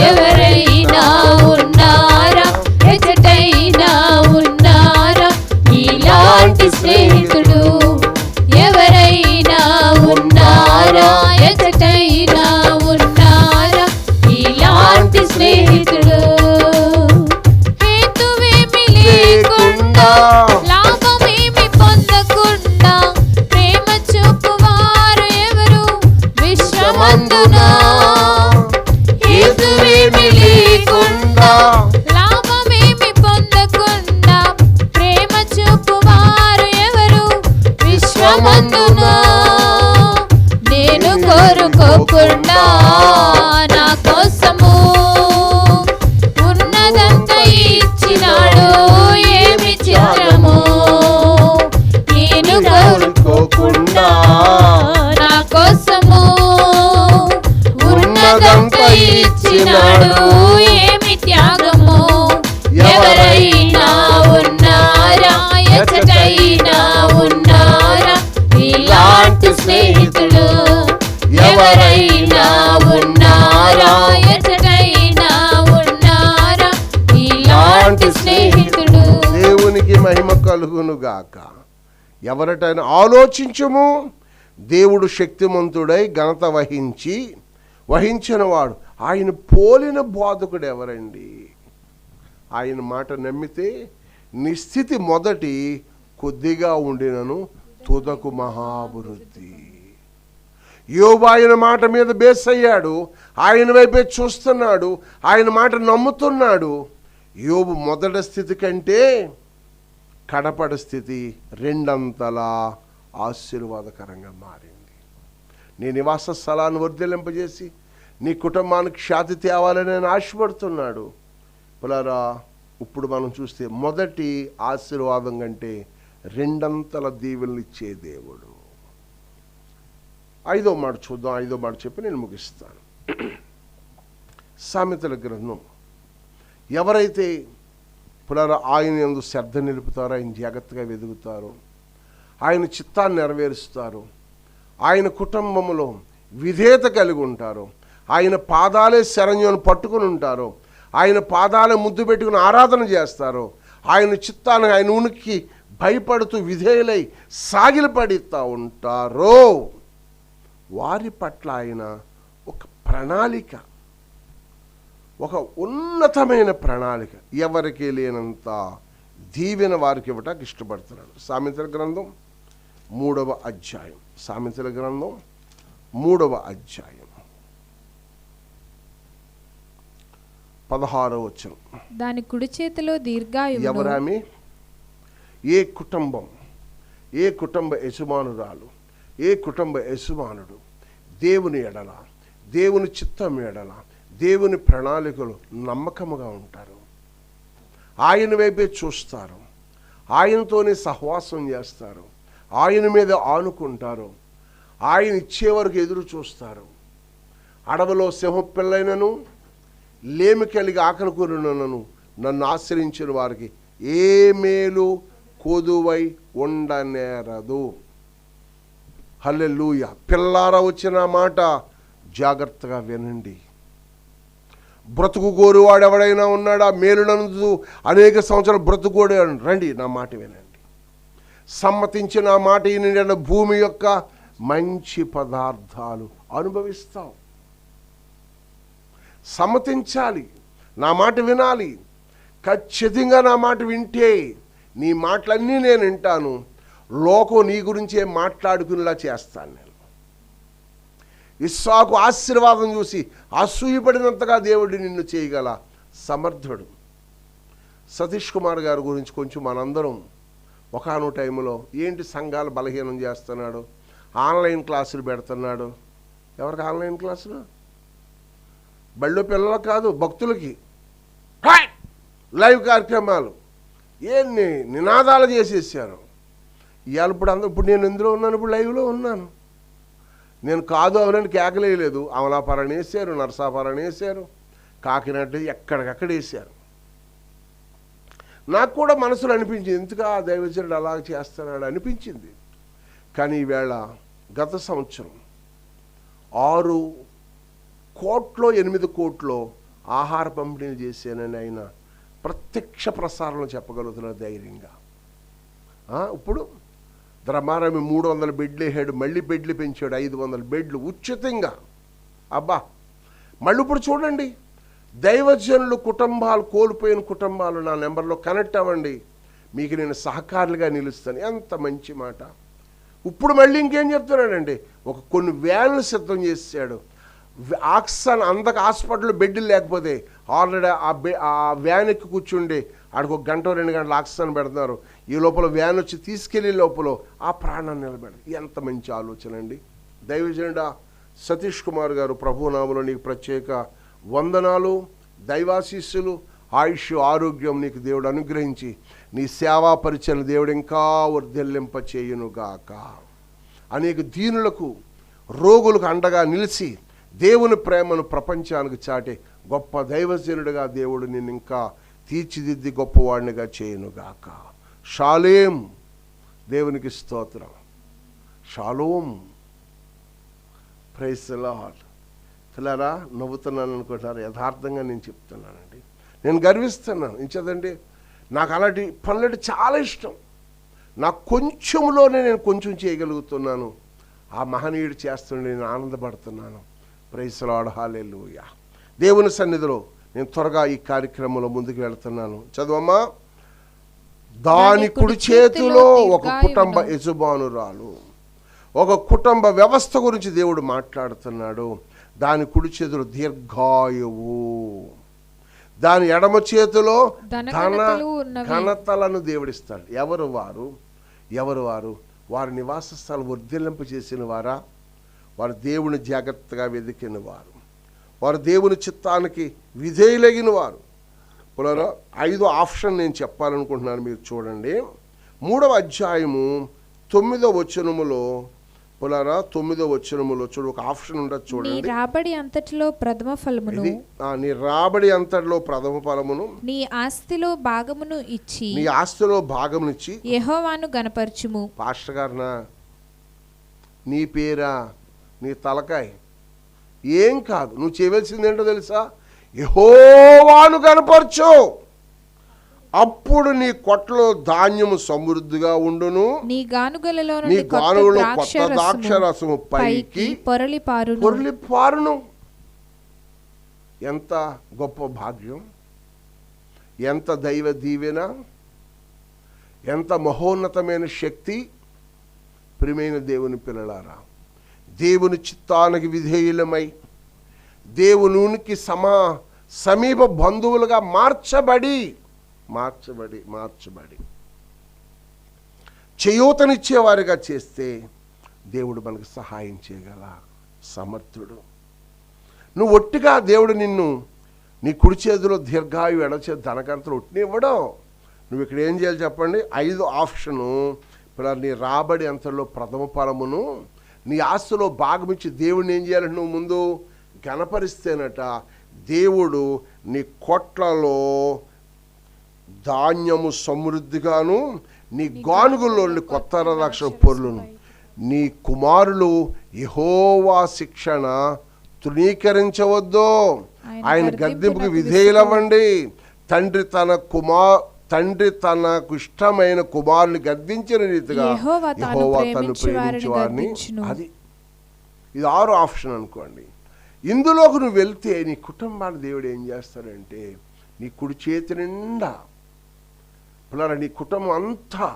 ఎవరైనా ఉన్నారా? ఎచటైనా ఉన్నారా ఇలాంటి స్నేహితుడు? ఎవరైనా ఉన్నారా? ఎచటైనా ఉన్నారా ఇలాంటి స్నేహితుడు? హేతువేమి లేకుండా, లాభమేమి పొందకుండా ప్రేమ చూపువారు ఎవరు విశ్వమందున? హేతువేమి లేకుండా, లాభమేమి పొందకుండా ప్రేమ చూపువారు ఎవరు విశ్వమందున? నేను కోరుకోకుండా నా కోసము ఉన్నదంతా ఇచ్చినాడు, ఏమి చిత్రము. నేను కోరుకోకుండా నా కోసము ఉన్నదంతా ఇచ్చినాడు, ఏమి త్యాగము. ఎవరైనా ఉన్నారా? ఎచటైనా ఉన్నారా ఇలాంటి స్నేహితుడు? ఎవరైనా ఉన్నారా? ఎచటైనా ఉన్నారా ఇలాంటి స్నేహితుడు? దేవునికి మహిమ కలుగును గాక. ఎవరటైనా ఆలోచించుము, దేవుడు శక్తిమంతుడై ఘనత వహించిన వాడు, ఆయన పోలిన బోధకుడు ఎవరండి? ఆయన మాట నమ్మితే నిస్థితి మొదటి కొద్దిగా ఉండినను తుదకు మహాభివృద్ధి. యోబు ఆయన మాట మీద బేస్ అయ్యాడు, ఆయన వైపే చూస్తున్నాడు, ఆయన మాట నమ్ముతున్నాడు. యోబు మొదటి స్థితి కంటే కడపడి స్థితి 2 అంతలా ఆశీర్వాదకరంగా మారింది. నీ నివాస స్థలాన్ని వర్ధిల్లింపజేసి నీ కుటుంబానికి ఖ్యాతి తేవాలని నేను ఆశపడుతున్నాడు. పిల్లరా, ఇప్పుడు మనం చూస్తే మొదటి ఆశీర్వాదం కంటే 2 అంతల దీవెనలు ఇచ్చే దేవుడు. 5వ మాట చూద్దాం. 5వ మాట చెప్పి నేను ముగిస్తాను. సామెతల గ్రంథం. ఎవరైతే పునర ఆయన యందు శ్రద్ధ నిలుపుతారో, ఆయన జాగ్రత్తగా వెదుగుతారో, ఆయన చిత్తాన్ని నెరవేరుస్తారు, ఆయన కుటుంబంలో విధేయత కలిగి ఉంటారు, ఆయన పాదాలే శరణ్యం పట్టుకుని ఉంటారు, ఆయన పాదాలే ముద్దు పెట్టుకుని ఆరాధన చేస్తారు, ఆయన చిత్తాన్ని, ఆయన ఉనికి భయపడుతూ విధేయులై సాగిలపడిస్తూ ఉంటారో వారి పట్ల ఆయన ఒక ప్రణాళిక, ఒక ఉన్నతమైన ప్రణాళిక, ఎవరికి లేనంత దీవెన వారికి ఇవ్వటానికి ఇష్టపడుతున్నాడు. సామెతల గ్రంథం 3వ అధ్యాయం, సామెతల గ్రంథం 3వ అధ్యాయం 16వ వచనం. దాని కుడి చేతిలో దీర్ఘాయువు. ఎవరామె? ఏ కుటుంబం, ఏ కుటుంబ యజమానురాలు, ఏ కుటుంబ యజమానుడు దేవుని ఎడల, దేవుని చిత్తం ఎడల, దేవుని ప్రణాళికలు నమ్మకముగా ఉంటారు, ఆయన వైపే చూస్తారు, ఆయనతోనే సహవాసం చేస్తారు, ఆయన మీద ఆనుకుంటారు, ఆయన ఇచ్చే వరకు ఎదురు చూస్తారు. అడవిలో సింహపిల్లైనను, లేమి కలిగి ఆకలి కూరినను నన్ను ఆశ్రయించిన వారికి ఏ మేలు కొదువై ఉండనేరదు. హల్లెలూయా. పిల్లారా వచ్చిన మాట జాగ్రత్తగా వినండి. బ్రతుకు కోరువాడు ఎవడైనా ఉన్నాడా? మేలునందు అనేక సంవత్సరాలు బ్రతుకోడు రండి, నా మాట వినండి. సమ్మతించిన ఆ మాట ఈయన భూమి యొక్క మంచి పదార్థాలు అనుభవిస్తాం. సమ్మతించాలి, నా మాట వినాలి. ఖచ్చితంగా నా మాట వింటే నీ మాటలన్నీ నేను వింటాను, లోకం నీ గురించే మాట్లాడుకునేలా చేస్తాను నేను. ఇస్సాకు ఆశీర్వాదం చూసి అసూయపడినంతగా దేవుడు నిన్ను చేయగల సమర్థుడు. సతీష్ కుమార్ గారి గురించి కొంచెం మనందరం ఒకానో టైంలో ఏంటి సంఘాలు బలహీనం చేస్తున్నాడు, ఆన్లైన్ క్లాసులు పెడుతున్నాడు. ఎవరికి ఆన్లైన్ క్లాసులు? బళ్ళు పిల్లలకు కాదు, భక్తులకి లైవ్ కార్యక్రమాలు ఎన్ని నినాదాలు చేసేసారు. ఇవాళ ఇప్పుడు నేను ఎందులో ఉన్నాను? ఇప్పుడు లైవ్లో ఉన్నాను. నేను కాదు అవరని కేకలేయలేదు. అమలాపురం వేసారు, నరసాపురం వేసారు, కాకినాడ ఎక్కడికక్కడ వేసారు. నాకు కూడా మనసులో అనిపించింది, ఎందుకు ఆ దైవజనుడు అలా చేస్తున్నాడు అనిపించింది. కానీ ఈవేళ గత సంవత్సరం 6 కోట్లో 8 కోట్లో ఆహార పంపిణీ చేశానని ఆయన ప్రత్యక్ష ప్రసారంలో చెప్పగలుగుతున్నారు ధైర్యంగా. ఇప్పుడు ధర్మారామి 300 బెడ్లు వేసాడు, మళ్ళీ బెడ్లు పెంచాడు, 500 బెడ్లు ఉచితంగా. అబ్బా, మళ్ళీ ఇప్పుడు చూడండి, దైవజనులు కుటుంబాలు కోల్పోయిన కుటుంబాలు నా నెంబర్లో కనెక్ట్ అవ్వండి, మీకు నేను సహకారులుగా నిలుస్తాను. ఎంత మంచి మాట. ఇప్పుడు మళ్ళీ ఇంకేం చెప్తున్నాడండి, కొన్ని వ్యాన్లు సిద్ధం చేశాడు. ఆక్సిజన్ అందక హాస్పిటల్లో బెడ్లు లేకపోతే ఆల్రెడీ ఆ వ్యాన్ ఎక్కి కూర్చుండి ఆడికి 1 గంట 2 గంటలు ఆక్సిజన్ పెడుతున్నారు. ఈ లోపల వ్యాన్ వచ్చి తీసుకెళ్లే లోపల ఆ ప్రాణాన్ని నిలబెడదు. ఎంత మంచి ఆలోచన అండి. దైవజనుడా సతీష్ కుమార్ గారు, ప్రభునామములో నీకు ప్రత్యేక వందనాలు, దైవాశీస్సులు, ఆయుష్ ఆరోగ్యం నీకు దేవుడు అనుగ్రహించి నీ సేవా పరిచయం దేవుడు ఇంకా వర్ధిల్లింప చేయునుగాక. అనేక దీనులకు, రోగులకు అండగా నిలిచి దేవుని ప్రేమను ప్రపంచానికి చాటే గొప్ప దైవజనుడిగా దేవుడు నిన్ను ఇంకా తీర్చిదిద్ది గొప్పవాడినిగా చేయునుగాక. షాలేం. దేవునికి స్తోత్రం. షాలోం. Praise the lord. పిల్లరా నవ్వుతున్నాను అనుకుంటారు, యథార్థంగా నేను చెప్తున్నానండి. నేను గర్విస్తున్నాను. ఇంచదండి, నాకు అలాంటి పనులంటే చాలా ఇష్టం. నాకు కొంచెంలోనే నేను కొంచెం చేయగలుగుతున్నాను. ఆ మహనీయుడు చేస్తుండే నేను ఆనందపడుతున్నాను. Praise the Lord. హల్లెలూయా. దేవుని సన్నిధిలో నేను త్వరగా ఈ కార్యక్రమంలో ముందుకు వెళ్తున్నాను. చదవమ్మా. దాని కుడి చేతిలో ఒక కుటుంబ యజమానురాలు, ఒక కుటుంబ వ్యవస్థ గురించి దేవుడు మాట్లాడుతున్నాడు. దాని కుడి చేతిలో దీర్ఘాయువు, దాని ఎడమ చేతిలో ఘనతలను దేవుడిస్తాడు. ఎవరు వారు? వారి నివాస స్థలం వర్ధిల్లింప చేసిన వారా? వారు దేవుని జాగ్రత్తగా వెతికిన వారు, వారు దేవుని చిత్తానికి విధేయులగిన వారు. పునరా 5వ ఆప్షన్ నేను చెప్పాలనుకుంటున్నాను, మీరు చూడండి. 3వ అధ్యాయము 9వ వచనములో, పునరా 9వ వచనములో చూడు, ఒక ఆప్షన్ ఉండదు చూడండి. నీ రాబడి అంతటిలో ప్రథమ ఫలమును, నీ రాబడి అంతటిలో ప్రథమ ఫలమును, నీ ఆస్తిలో భాగమును ఇచ్చి, యెహోవాను గణపరచుము. పాస్టర్ గారినా, నీ పేరా, నీ తలకాయ ఏం కాదు. నువ్వు చేయవలసింది ఏంటో తెలుసా? యెహోవాను కనపరచు, అప్పుడు నీ కొట్టలో ధాన్యము సమృద్ధిగా ఉండును, నీ గానుగలలో కొత్త ద్రాక్షరసము పైకి పొరలి పారును. ఎంత గొప్ప భాగ్యం, ఎంత దైవ దీవెన, ఎంత మహోన్నతమైన శక్తి. ప్రియమైన దేవుని పిల్లలారా, దేవుని చిత్తానికి విధేయులమై దేవునికి సమీప బంధువులుగా మార్చబడి చేయూతనిచ్చేవారిగా చేస్తే దేవుడు మనకు సహాయం చేయగల సమర్థుడు. నువ్వు ఒట్టిగా దేవుడు నిన్ను నీ కుడి చేతిలో దీర్ఘాయు ఎడచేతి ధనకంతలు ఒట్టిని ఇవ్వడం. నువ్వు ఇక్కడ ఏం చేయాలి చెప్పండి? 5 ఆప్షను. ఇప్పుడు నీ రాబడి అంతలో ప్రథమ ఫలమును నీ ఆస్తిలో భాగమిచ్చి దేవుడిని ఏం చేయాలంటే నువ్వు ముందు గణపరిస్తేనట దేవుడు నీ కొట్లలో ధాన్యము సమృద్ధిగాను నీ గానుగుల్లో కొత్త రక్షణ పొర్లును. నీ కుమారులు యెహోవా శిక్షణ తృణీకరించవద్దు, ఆయన గద్దింపుకు విధేయులవ్వండి. తండ్రి తనకు ఇష్టమైన కుమారుని గద్దించిన రీతిగా యెహోవా తను ప్రేమించే వారిని. అది ఇది 6 ఆప్షన్ అనుకోండి. ఇందులోకి నువ్వు వెళ్తే నీ కుటుంబాన్ని దేవుడు ఏం చేస్తాడంటే నీ కుడి చేతి నిండా పిల్లల నీ కుటుంబం అంతా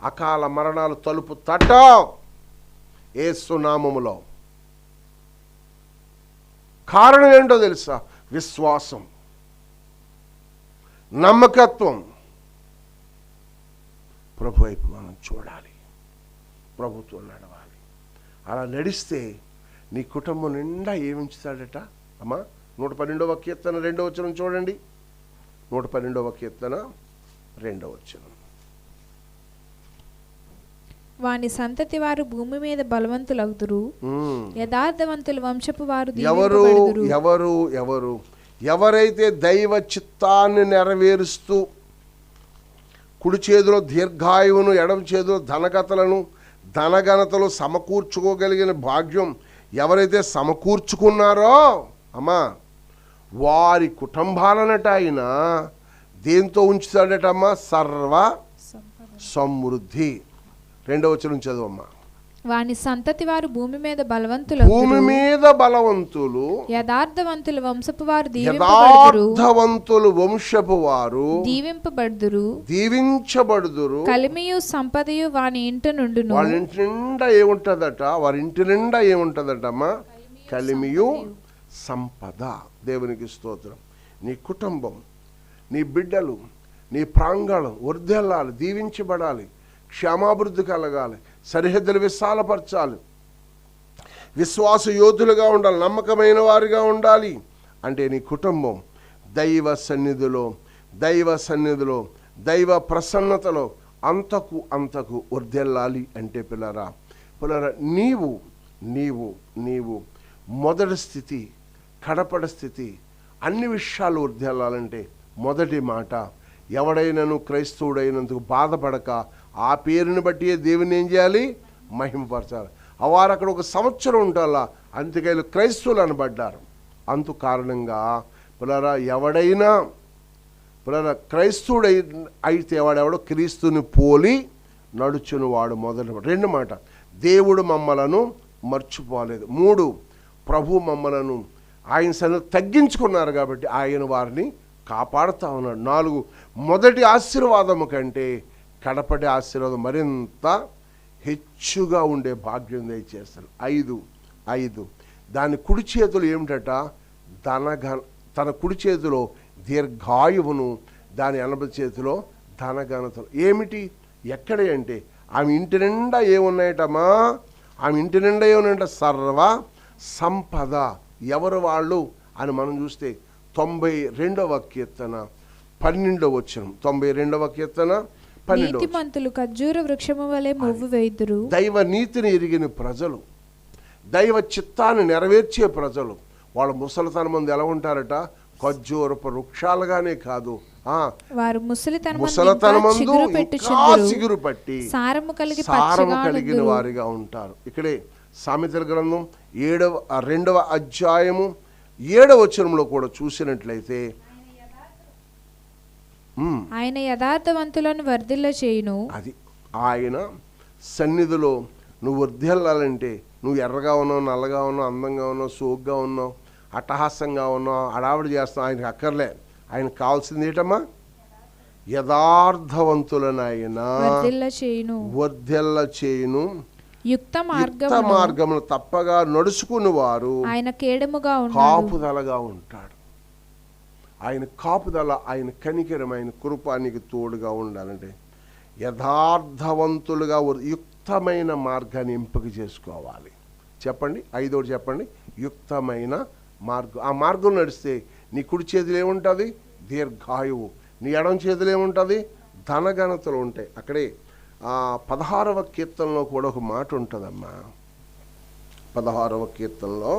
అకాల మరణాలు తలుపు తట్ట యేసు నామములో. కారణం ఏంటో తెలుసా? విశ్వాసం, నమ్మకత్వం. ప్రభు వైపు మనం చూడాలి, ప్రభుత్వం నడవాలి. అలా నడిస్తే నీ కుటుంబం నిండా ఏమించుతాడట అమ్మా? 112వ కీర్తన 2వ వచనం చూడండి. 112వ కీర్తన 2వ వచనం. వాని సంతతి వారు భూమి మీద బలవంతులగుదురు, యథార్థవంతుల వంశపు వారు ఎవరైతే దైవ చిత్తాన్ని నెరవేరుస్తూ కుడి చేతిలో దీర్ఘాయువును ఎడమ చేతిలో ధనఘనతలు సమకూర్చుకోగలిగిన భాగ్యం ఎవరైతే సమకూర్చుకున్నారో అమ్మా వారి కుటుంబాలనట ఆయన దేంతో ఉంచుతాడట అమ్మా? సర్వ సమృద్ధి. 2వ వచనం చదువమ్మా. వాని సంతతి వారు భూమి మీద బలవంతులు యథార్థవంతుల వంశపు వారు దీవించబడుదురు. కలిమియు సంపదయు వాని ఇంట నుండును. వాళ్ళ ఇంటి నిండా ఏముంటదట? వారి ఇంటి నిండా ఏముంటదట అమ్మా? కలిమియు సంపద. దేవునికి స్తోత్రం. నీ కుటుంబం, నీ బిడ్డలు, నీ ప్రాంగణం వర్ధిల్లాలి, దీవించబడాలి, క్షేమాభివృద్ధి కలగాలి, సరిహద్దులు విశాలపరచాలి, విశ్వాస యోధులుగా ఉండాలి, నమ్మకమైన వారిగా ఉండాలి అంటే నీ కుటుంబం దైవ సన్నిధిలో దైవ ప్రసన్నతలో అంతకు వర్ధిల్లాలి అంటే పిల్లరా నీవు మొదటి స్థితి, కడపడ స్థితి, అన్ని విషయాలు వర్ధిల్లాలంటే మొదటి మాట, ఎవడైనాను క్రైస్తవుడైనందుకు బాధపడక ఆ పేరుని బట్టి దేవుని ఏం చేయాలి? మహిమపరచాలి. వారు అక్కడ 1 సంవత్సరం ఉంటాలా, అందుకే క్రైస్తవులు అనబడ్డారు. అందు కారణంగా పిల్లరా ఎవడైనా క్రైస్తవుడు అయితే వాడెవడో క్రీస్తుని పోలి నడుచును వాడు. మొదటి 2 మాట, దేవుడు మమ్మలను మర్చిపోలేదు. 3, ప్రభు మమ్మలను ఆయన సన్నిధిలో తగ్గించుకున్నారు కాబట్టి ఆయన వారిని కాపాడుతూ ఉన్నాడు. 4, మొదటి ఆశీర్వాదము కంటే కడపటి ఆశీర్వాదం మరింత హెచ్చుగా ఉండే భాగ్యం దయచేస్తారు. 5 దాని కుడి చేతులు ఏమిటట? తన కుడి చేతిలో దీర్ఘాయువును, దాని ఎడమ చేతిలో ధనఘనతలు. ఏమిటి? ఎక్కడ అంటే ఆమె ఇంటి నిండా ఏమున్నాయటమ్మా? ఆమె ఇంటి నిండా ఏమున్నాయంట? సర్వ సంపద. ఎవరు వాళ్ళు అని మనం చూస్తే 92వ కీర్తన 12వ వచనం. 92వ కీర్తన 12వ. నీతిమంతులు ఖర్జూర వృక్షము వలె మొవ్వు వేయుదురు. దైవ నీతిని ఎరిగిన ప్రజలు, దైవ చిత్తాన్ని నెరవేర్చే ప్రజలు, వాళ్ళ ముసలితనం మంది ఎలా ఉంటారట? ఖర్జూరపు వృక్షాలుగానే కాదు, వారు ముసలితనమందు చిగురు పట్టి సారము కలిగిన వారిగా ఉంటారు. ఇక్కడే సామెతల గ్రంథం 2వ అధ్యాయము 7వ వచనంలో కూడా చూసినట్లయితే ఆయన యథార్థవంతులను వర్ధిల్ల చేయును. అది ఆయన సన్నిధిలో నువ్వు వర్ధిల్లాలంటే నువ్వు ఎర్రగా ఉన్నావు, నల్లగా ఉన్నావు, అందంగా ఉన్నావు, సోగ్గా ఉన్నావు అట్టహాసంగా ఉన్నాం, అడావిడి చేస్తాం, ఆయనకు అక్కర్లే. ఆయనకు కావాల్సింది ఏంటమ్మా? యథార్థవంతులనైన వర్ధిల్ల చేయును యుక్త మార్గమును తప్పగా నడుచుకుని వారు ఆయన కేడముగా కాపుదలగా ఉంటాడు. ఆయన కాపుదల, ఆయన కనికరం, ఆయన కృపానికి తోడుగా ఉండాలంటే యథార్థవంతులుగా యుక్తమైన మార్గాన్ని ఎంపిక చేసుకోవాలి. చెప్పండి, 5వ చెప్పండి, యుక్తమైన మార్గం. ఆ మార్గం నడిస్తే నీ కుడి చేతిలో ఏముంటుంది? దీర్ఘాయువు. నీ ఎడం చేతిలో ఏముంటుంది? ధనఘనతలు ఉంటాయి. అక్కడే 16వ కీర్తనలో కూడా ఒక మాట ఉంటుందమ్మా. 16వ కీర్తనలో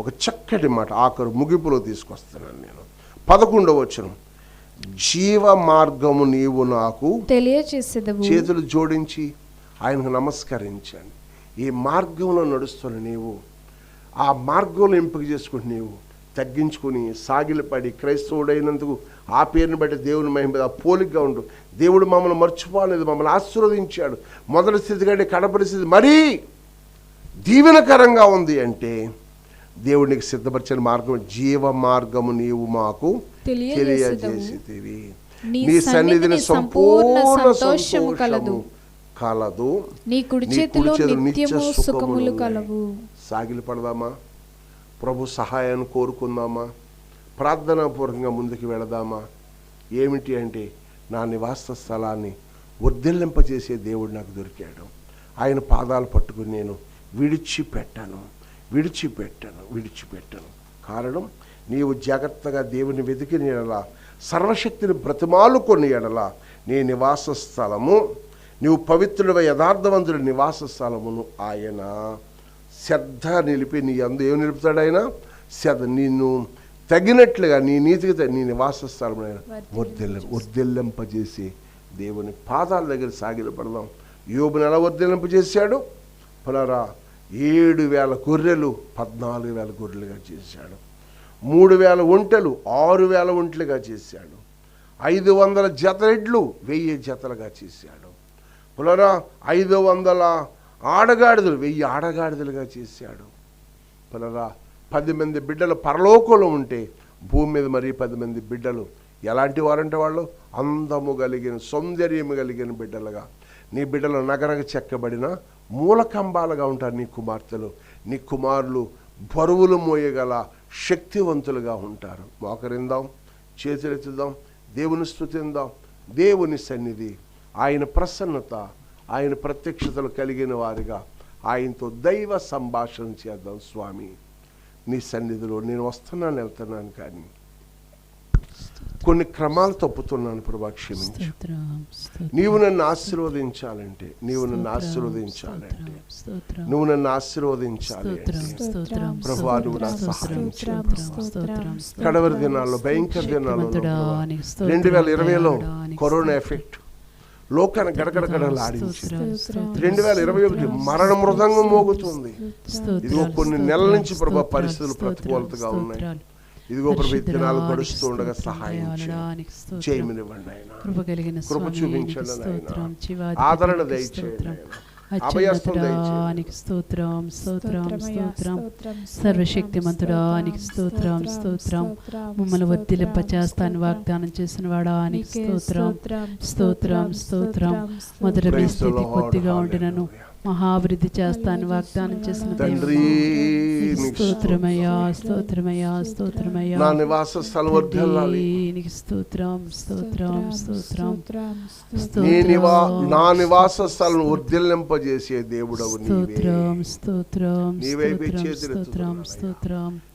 ఒక చక్కటి మాట ఆఖరు ముగింపులో తీసుకొస్తున్నాను నేను. 11వ వచనం, జీవ మార్గము నీవు నాకు తెలియచేసేదవు. చేతులు జోడించి ఆయనకు నమస్కరించండి. ఈ మార్గంలో నడుస్తున్న నీవు, ఆ మార్గంలో ఎంపిక చేసుకుని నీవు తగ్గించుకుని సాగిలపడి క్రైస్తవుడైనందుకు ఆ పేరుని బట్టి దేవుని మహిమ ఆ పోలికగా ఉండు. దేవుడు మమ్మల్ని మర్చిపోలేదు, మమ్మల్ని ఆశీర్వదించాడు. మొదటి స్థితి కంటే కడపడి స్థితి మరీ దీవెనకరంగా ఉంది అంటే దేవునికి సిద్ధపరిచిన మార్గం, జీవ మార్గము నీవు మాకు తెలియజేసితివి. నీ సన్నిధిని సంపూర్ణ సంతోషము కలదు, నీ కుడి చేతిలో నిత్యము సుఖములు కలవు. సాగిలి పడదామా? ప్రభు సహాయాన్ని కోరుకుందామా? ప్రార్థనాపూర్వకంగా ముందుకు వెళదామా? ఏమిటి అంటే, నా నివాస స్థలాన్ని వర్ధిల్లింపజేసే దేవుడు నాకు దొరికాడు. ఆయన పాదాలు పట్టుకుని నేను విడిచిపెట్టను. కారణం, నీవు జాగ్రత్తగా దేవుని వెతికిన ఎడల, సర్వశక్తిని బ్రతిమాలుకొని ఎడల, నీ నివాస స్థలము, నీవు పవిత్రుడైన యథార్థవంతుడి నివాస స్థలమును ఆయన శ్రద్ధ నిలిపి నీ అందు ఏమి నిలుపుతాడు? ఆయన శ్రద్ధ, నిన్ను తగినట్లుగా నీ నీతికి నీ నివాస స్థలము వర్ధిల్లింపజేసి దేవుని పాదాల దగ్గర సాగిలపడదాం. యోబుని ఎలా వర్ధిల్లింపజేశాడు? పునరా 7,000 గొర్రెలు 14,000 గొర్రెలుగా చేశాడు. 3,000 ఒంటెలు 6,000 ఒంటెలుగా చేశాడు. 500 జతరెడ్లు 1000 జతలుగా చేశాడు. పునరా 500 ఆడగాడిదలు 1000 ఆడగాడిదలుగా చేశాడు. పునరా 10 మంది బిడ్డలు పరలోకంలో ఉంటే భూమి మీద మరి 10 మంది బిడ్డలు ఎలాంటి వారంటే వాళ్ళు అందము కలిగిన, సౌందర్యము కలిగిన బిడ్డలుగా. నీ బిడ్డలు నగరకు చెక్కబడిన మూలకంబాలుగా ఉంటారు. నీ కుమార్తెలు, నీ కుమారులు బరువులు మోయగల శక్తివంతులుగా ఉంటారు. మోకరిందాం, చేతులెత్తుదాం, దేవుని స్తుతిందాం. దేవుని సన్నిధి, ఆయన ప్రసన్నత, ఆయన ప్రత్యక్షతలు కలిగిన వారిగా ఆయనతో దైవ సంభాషణ చేద్దాం. స్వామి, నీ సన్నిధిలో నేను వస్తున్నాను, వెళ్తున్నాను, కానీ కొన్ని క్రమాలు తప్పుతున్నాను ప్రభా, క్షమించు. నీవు నన్ను ఆశీర్వదించాలంటే నువ్వు నన్ను ఆశీర్వదించాలి ప్రభా, నువ్వు నా సహాయం చేయి. కడవరి దినాల్లో, భయంకర దినాల్లో, 2020లో కరోనా ఎఫెక్ట్ లోకాన్ని గడగడగడలాడించి 2021 మరణ మృదంగం మోగుతుంది. ఇదిగో కొన్ని నెలల నుంచి ప్రభా పరిస్థితులు ప్రతికూలతగా ఉన్నాయి. ఇదిగో ప్రభు దినాలు గడుస్తూ ఉండగా సహాయం చేయమనివ్వండి ఆయన. కృప చూపించండి నాయన, ఆదరణ దయచేయండి, అభయస్థం దయచేయండి. సర్వశక్తిమంతుడానికి స్తోత్రం. మమ్మల్ని వర్ధిల్లింపచేస్తాను వాగ్దానం చేసిన వాడానికి స్తోత్రం. మొదట మీ స్థితి కొద్దిగా ఉండినను మహాభివృద్ధి చేస్తాను వాగ్దానం చేసిన తండ్రి, స్తోత్రమయ్యా. నా నివాస స్థలం వర్ధిల్లాలి. నా నివాస స్థలం వర్ధిల్లింపజేసే దేవుడవు నీవే.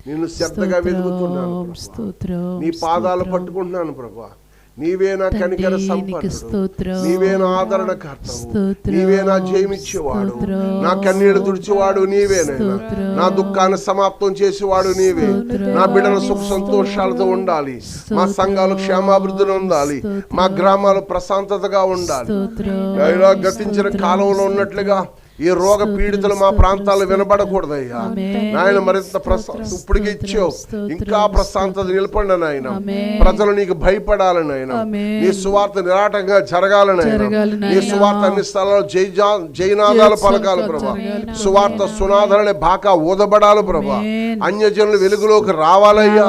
నిన్ను శ్రద్ధగా వెతుకుతున్నాను, నీ పాదాలు పట్టుకుంటున్నాను ప్రభా. నీవే నా కనికర సంపన్నుడు, నీవే నా ఆదరణకర్తవు, నీవే నా జయమిచ్చేవాడు, నా కన్నీరు తుడిచేవాడు నీవేనైనా, నా దుఃఖాన్ని సమాప్తం చేసేవాడు నీవే. నా బిడ్డల సుఖ సంతోషాలతో ఉండాలి, మా సంఘాలు క్షేమాభివృద్ధిలో ఉండాలి, మా గ్రామాలు ప్రశాంతతగా ఉండాలి. గతించిన కాలంలో ఉన్నట్లుగా ఈ రోగ పీడితులు మా ప్రాంతాల్లో వినబడకూడదయ్యా నాయన. మరింత ఇప్పటికి ఇచ్చావు, ఇంకా ప్రశాంతత నిలపండి నాయన. ప్రజలు నీకు భయపడాలని ఆయన, నీ సువార్త నిరాటంగా జరగాలని ఆయన, నీ సువార్త అన్ని స్థలాల్లో జయనాదాలు పలకాలి ప్రభా. సువార్త సునాదరనే బాకా ఊదబడాలి ప్రభా. అన్యజనులు వెలుగులోకి రావాలయ్యా.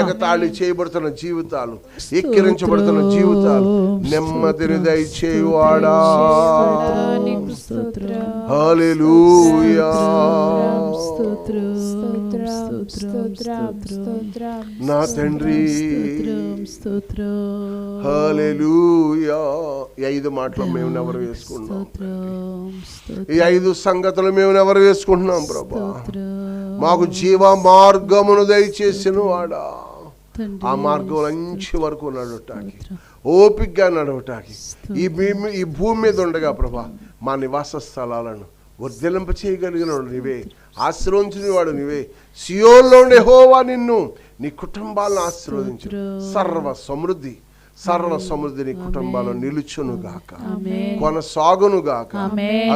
ఎగతాళి చేయబడుతున్న జీవితాలు, ఎక్కిరించబడుతున్న జీవితాలు నెమ్మదిని దయచేయువాడా. హల్లెలూయా. నా తండ్రి హల్లెలూయా. ఈ 5 మాటలు మేము నెవరు వేసుకున్నాం, ఈ 5 సంగతులు మేము నెవరు వేసుకుంటున్నాం ప్రభా. మాకు జీవ మార్గమును దయచేసిన వాడా. ఆ మార్గం అంచి వరకు నడవటానికి, ఓపికగా నడవటానికి ఈ భూమి మీద ఉండగా ప్రభా మా నివాస స్థలాలను వర్ధిల్లింప చేయగలిగిన నీవే, ఆశీర్వదించిన వాడు నీవే. సియోన్లో ఉండే యెహోవా నిన్ను, నీ కుటుంబాలను ఆశీర్వదించు. సర్వ సమృద్ధి నీ కుటుంబాల్లో నిలుచునుగాక, కొనసాగునుగాక,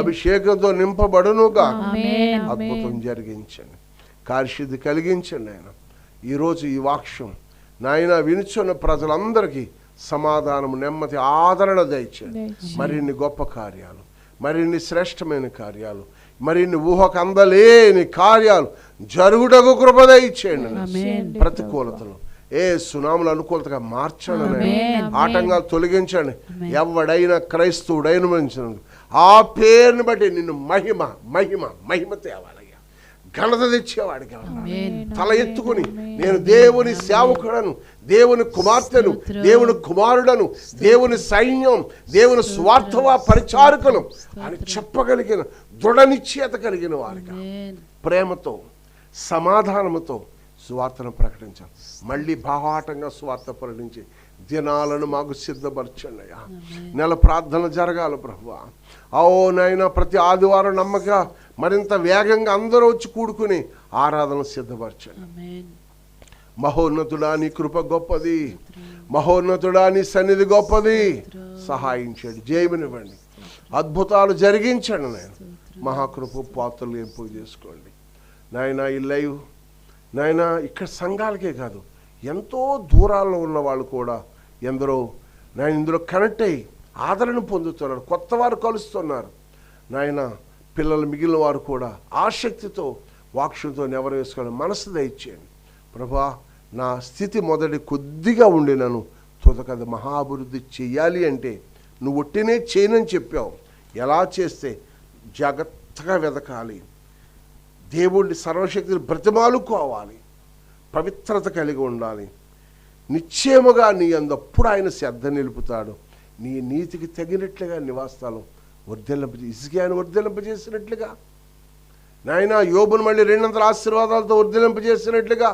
అభిషేకంతో నింపబడునుగాక. అద్భుతం జరిగించండి, కార్యసిద్ధి కలిగించండి ఆయన. ఈరోజు ఈ వాక్యం నాయన వినుచున్న ప్రజలందరికీ సమాధానం, నెమ్మది, ఆదరణ దయచేయండి. మరిన్ని గొప్ప కార్యాలు, మరిన్ని శ్రేష్టమైన కార్యాలు, మరిన్ని ఊహకు అందలేని కార్యాలు జరుగుటకు కృప దయచేయండి. ప్రతికూలతలు ఏ సునాములు అనుకూలతగా మార్చండి, ఆటంకాలు తొలగించండి. ఎవడైనా క్రైస్తవుడైన ఆ పేరుని బట్టి నిన్ను మహిమ తేవాలయ్యా, ఘనత తెచ్చేవాడికి. తల ఎత్తుకుని నేను దేవుని సేవకుడను, దేవుని కుమార్తెను, దేవుని కుమారుడను, దేవుని సైన్యం, దేవుని స్వార్థవ పరిచారకులు అని చెప్పగలిగిన దృఢ నిశ్చయత కలిగిన వారిగా ప్రేమతో సమాధానముతో సువార్తను ప్రకటించాం. మళ్ళీ బాహాటంగా సువార్త ప్రకటించి దినాలను మాకు సిద్ధపరచండి అయ్యా. నెల ప్రార్థన జరగాలి ప్రభువా. నాయన ప్రతి ఆదివారం నమ్మక మరింత వేగంగా అందరూ వచ్చి కూడుకుని ఆరాధన సిద్ధపరచండి. మహోన్నతుడా నీ కృప గొప్పది, మహోన్నతుడా నీ సన్నిధి గొప్పది. సహాయించండి, జయమునివ్వండి, అద్భుతాలు జరిగించండి నాయన. మహాకృప పాత్రలు ఎంపిక చేసుకోండి నాయన. ఈ లైవ్ నాయన ఇక్కడ సంఘాలకే కాదు, ఎంతో దూరాల్లో ఉన్న వాళ్ళు కూడా ఎందరో నాయన ఇందులో కనెక్ట్ అయ్యి ఆదరణ పొందుతున్నారు, కొత్త వారు కలుస్తున్నారు నాయన. పిల్లలు మిగిలిన వారు కూడా ఆసక్తితో వాక్యంతో నెవరు వేసుకోవాలి, మనసు దయచేయండి ప్రభా. నా స్థితి మొదటి కొద్దిగా ఉండినను తుదకది మహాభివృద్ధి చెయ్యాలి అంటే నువ్వు ఒట్టినే చేయనని చెప్పావు. ఎలా చేస్తే జాగ్రత్తగా వెతకాలి, దేవుడిని సర్వశక్తిని బ్రతిమాలుకోవాలి, పవిత్రత కలిగి ఉండాలి. నిశ్చయముగా నీ అందప్పుడు ఆయన శ్రద్ధ నిలుపుతాడు. నీ నీతికి తగినట్లుగా నివాసాలు ఇసుకను వర్ధిల్లింపజేసినట్లుగా నాయన, యోబును మళ్ళీ 200 ఆశీర్వాదాలతో వర్ధిల్లింపజేసినట్లుగా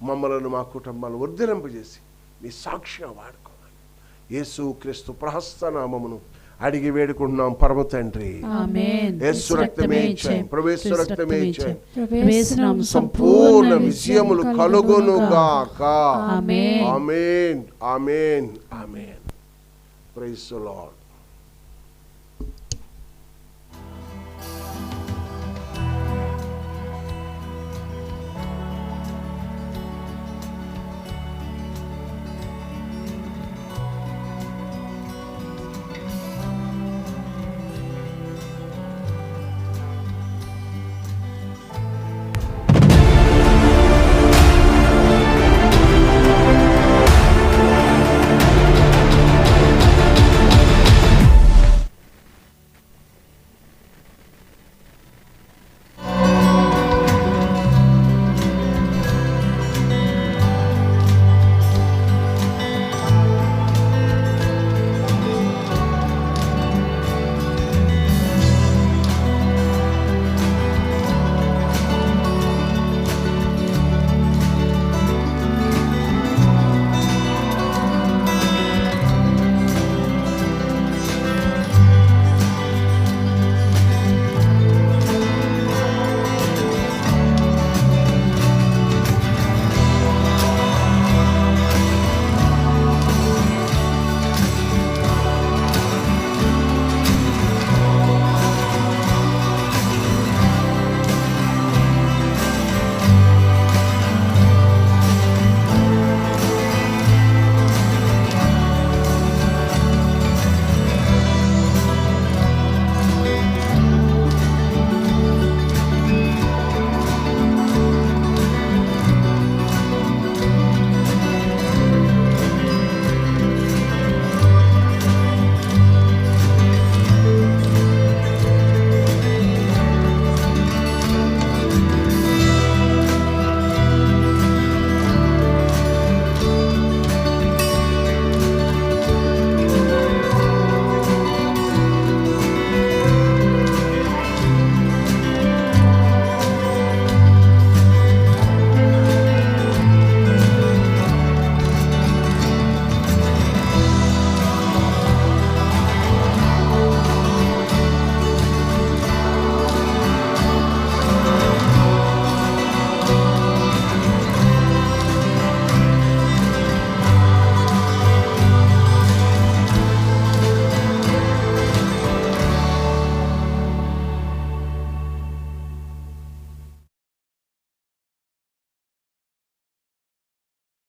మమ్మలను మా కుటుంబాలను వర్ధిల్లింపజేసి నీ సాక్షిగా వాడుకోవాలి. యేసు క్రీస్తు ప్రహస్త నామమును అడిగి వేడుకుంటున్నాం పరమ తండ్రి. యేసు రక్తమే జయం, ప్రభుయేసు రక్తమే జయం. సంపూర్ణ విజయములు కలుగును గాక. Amen, amen, amen. Praise the lord.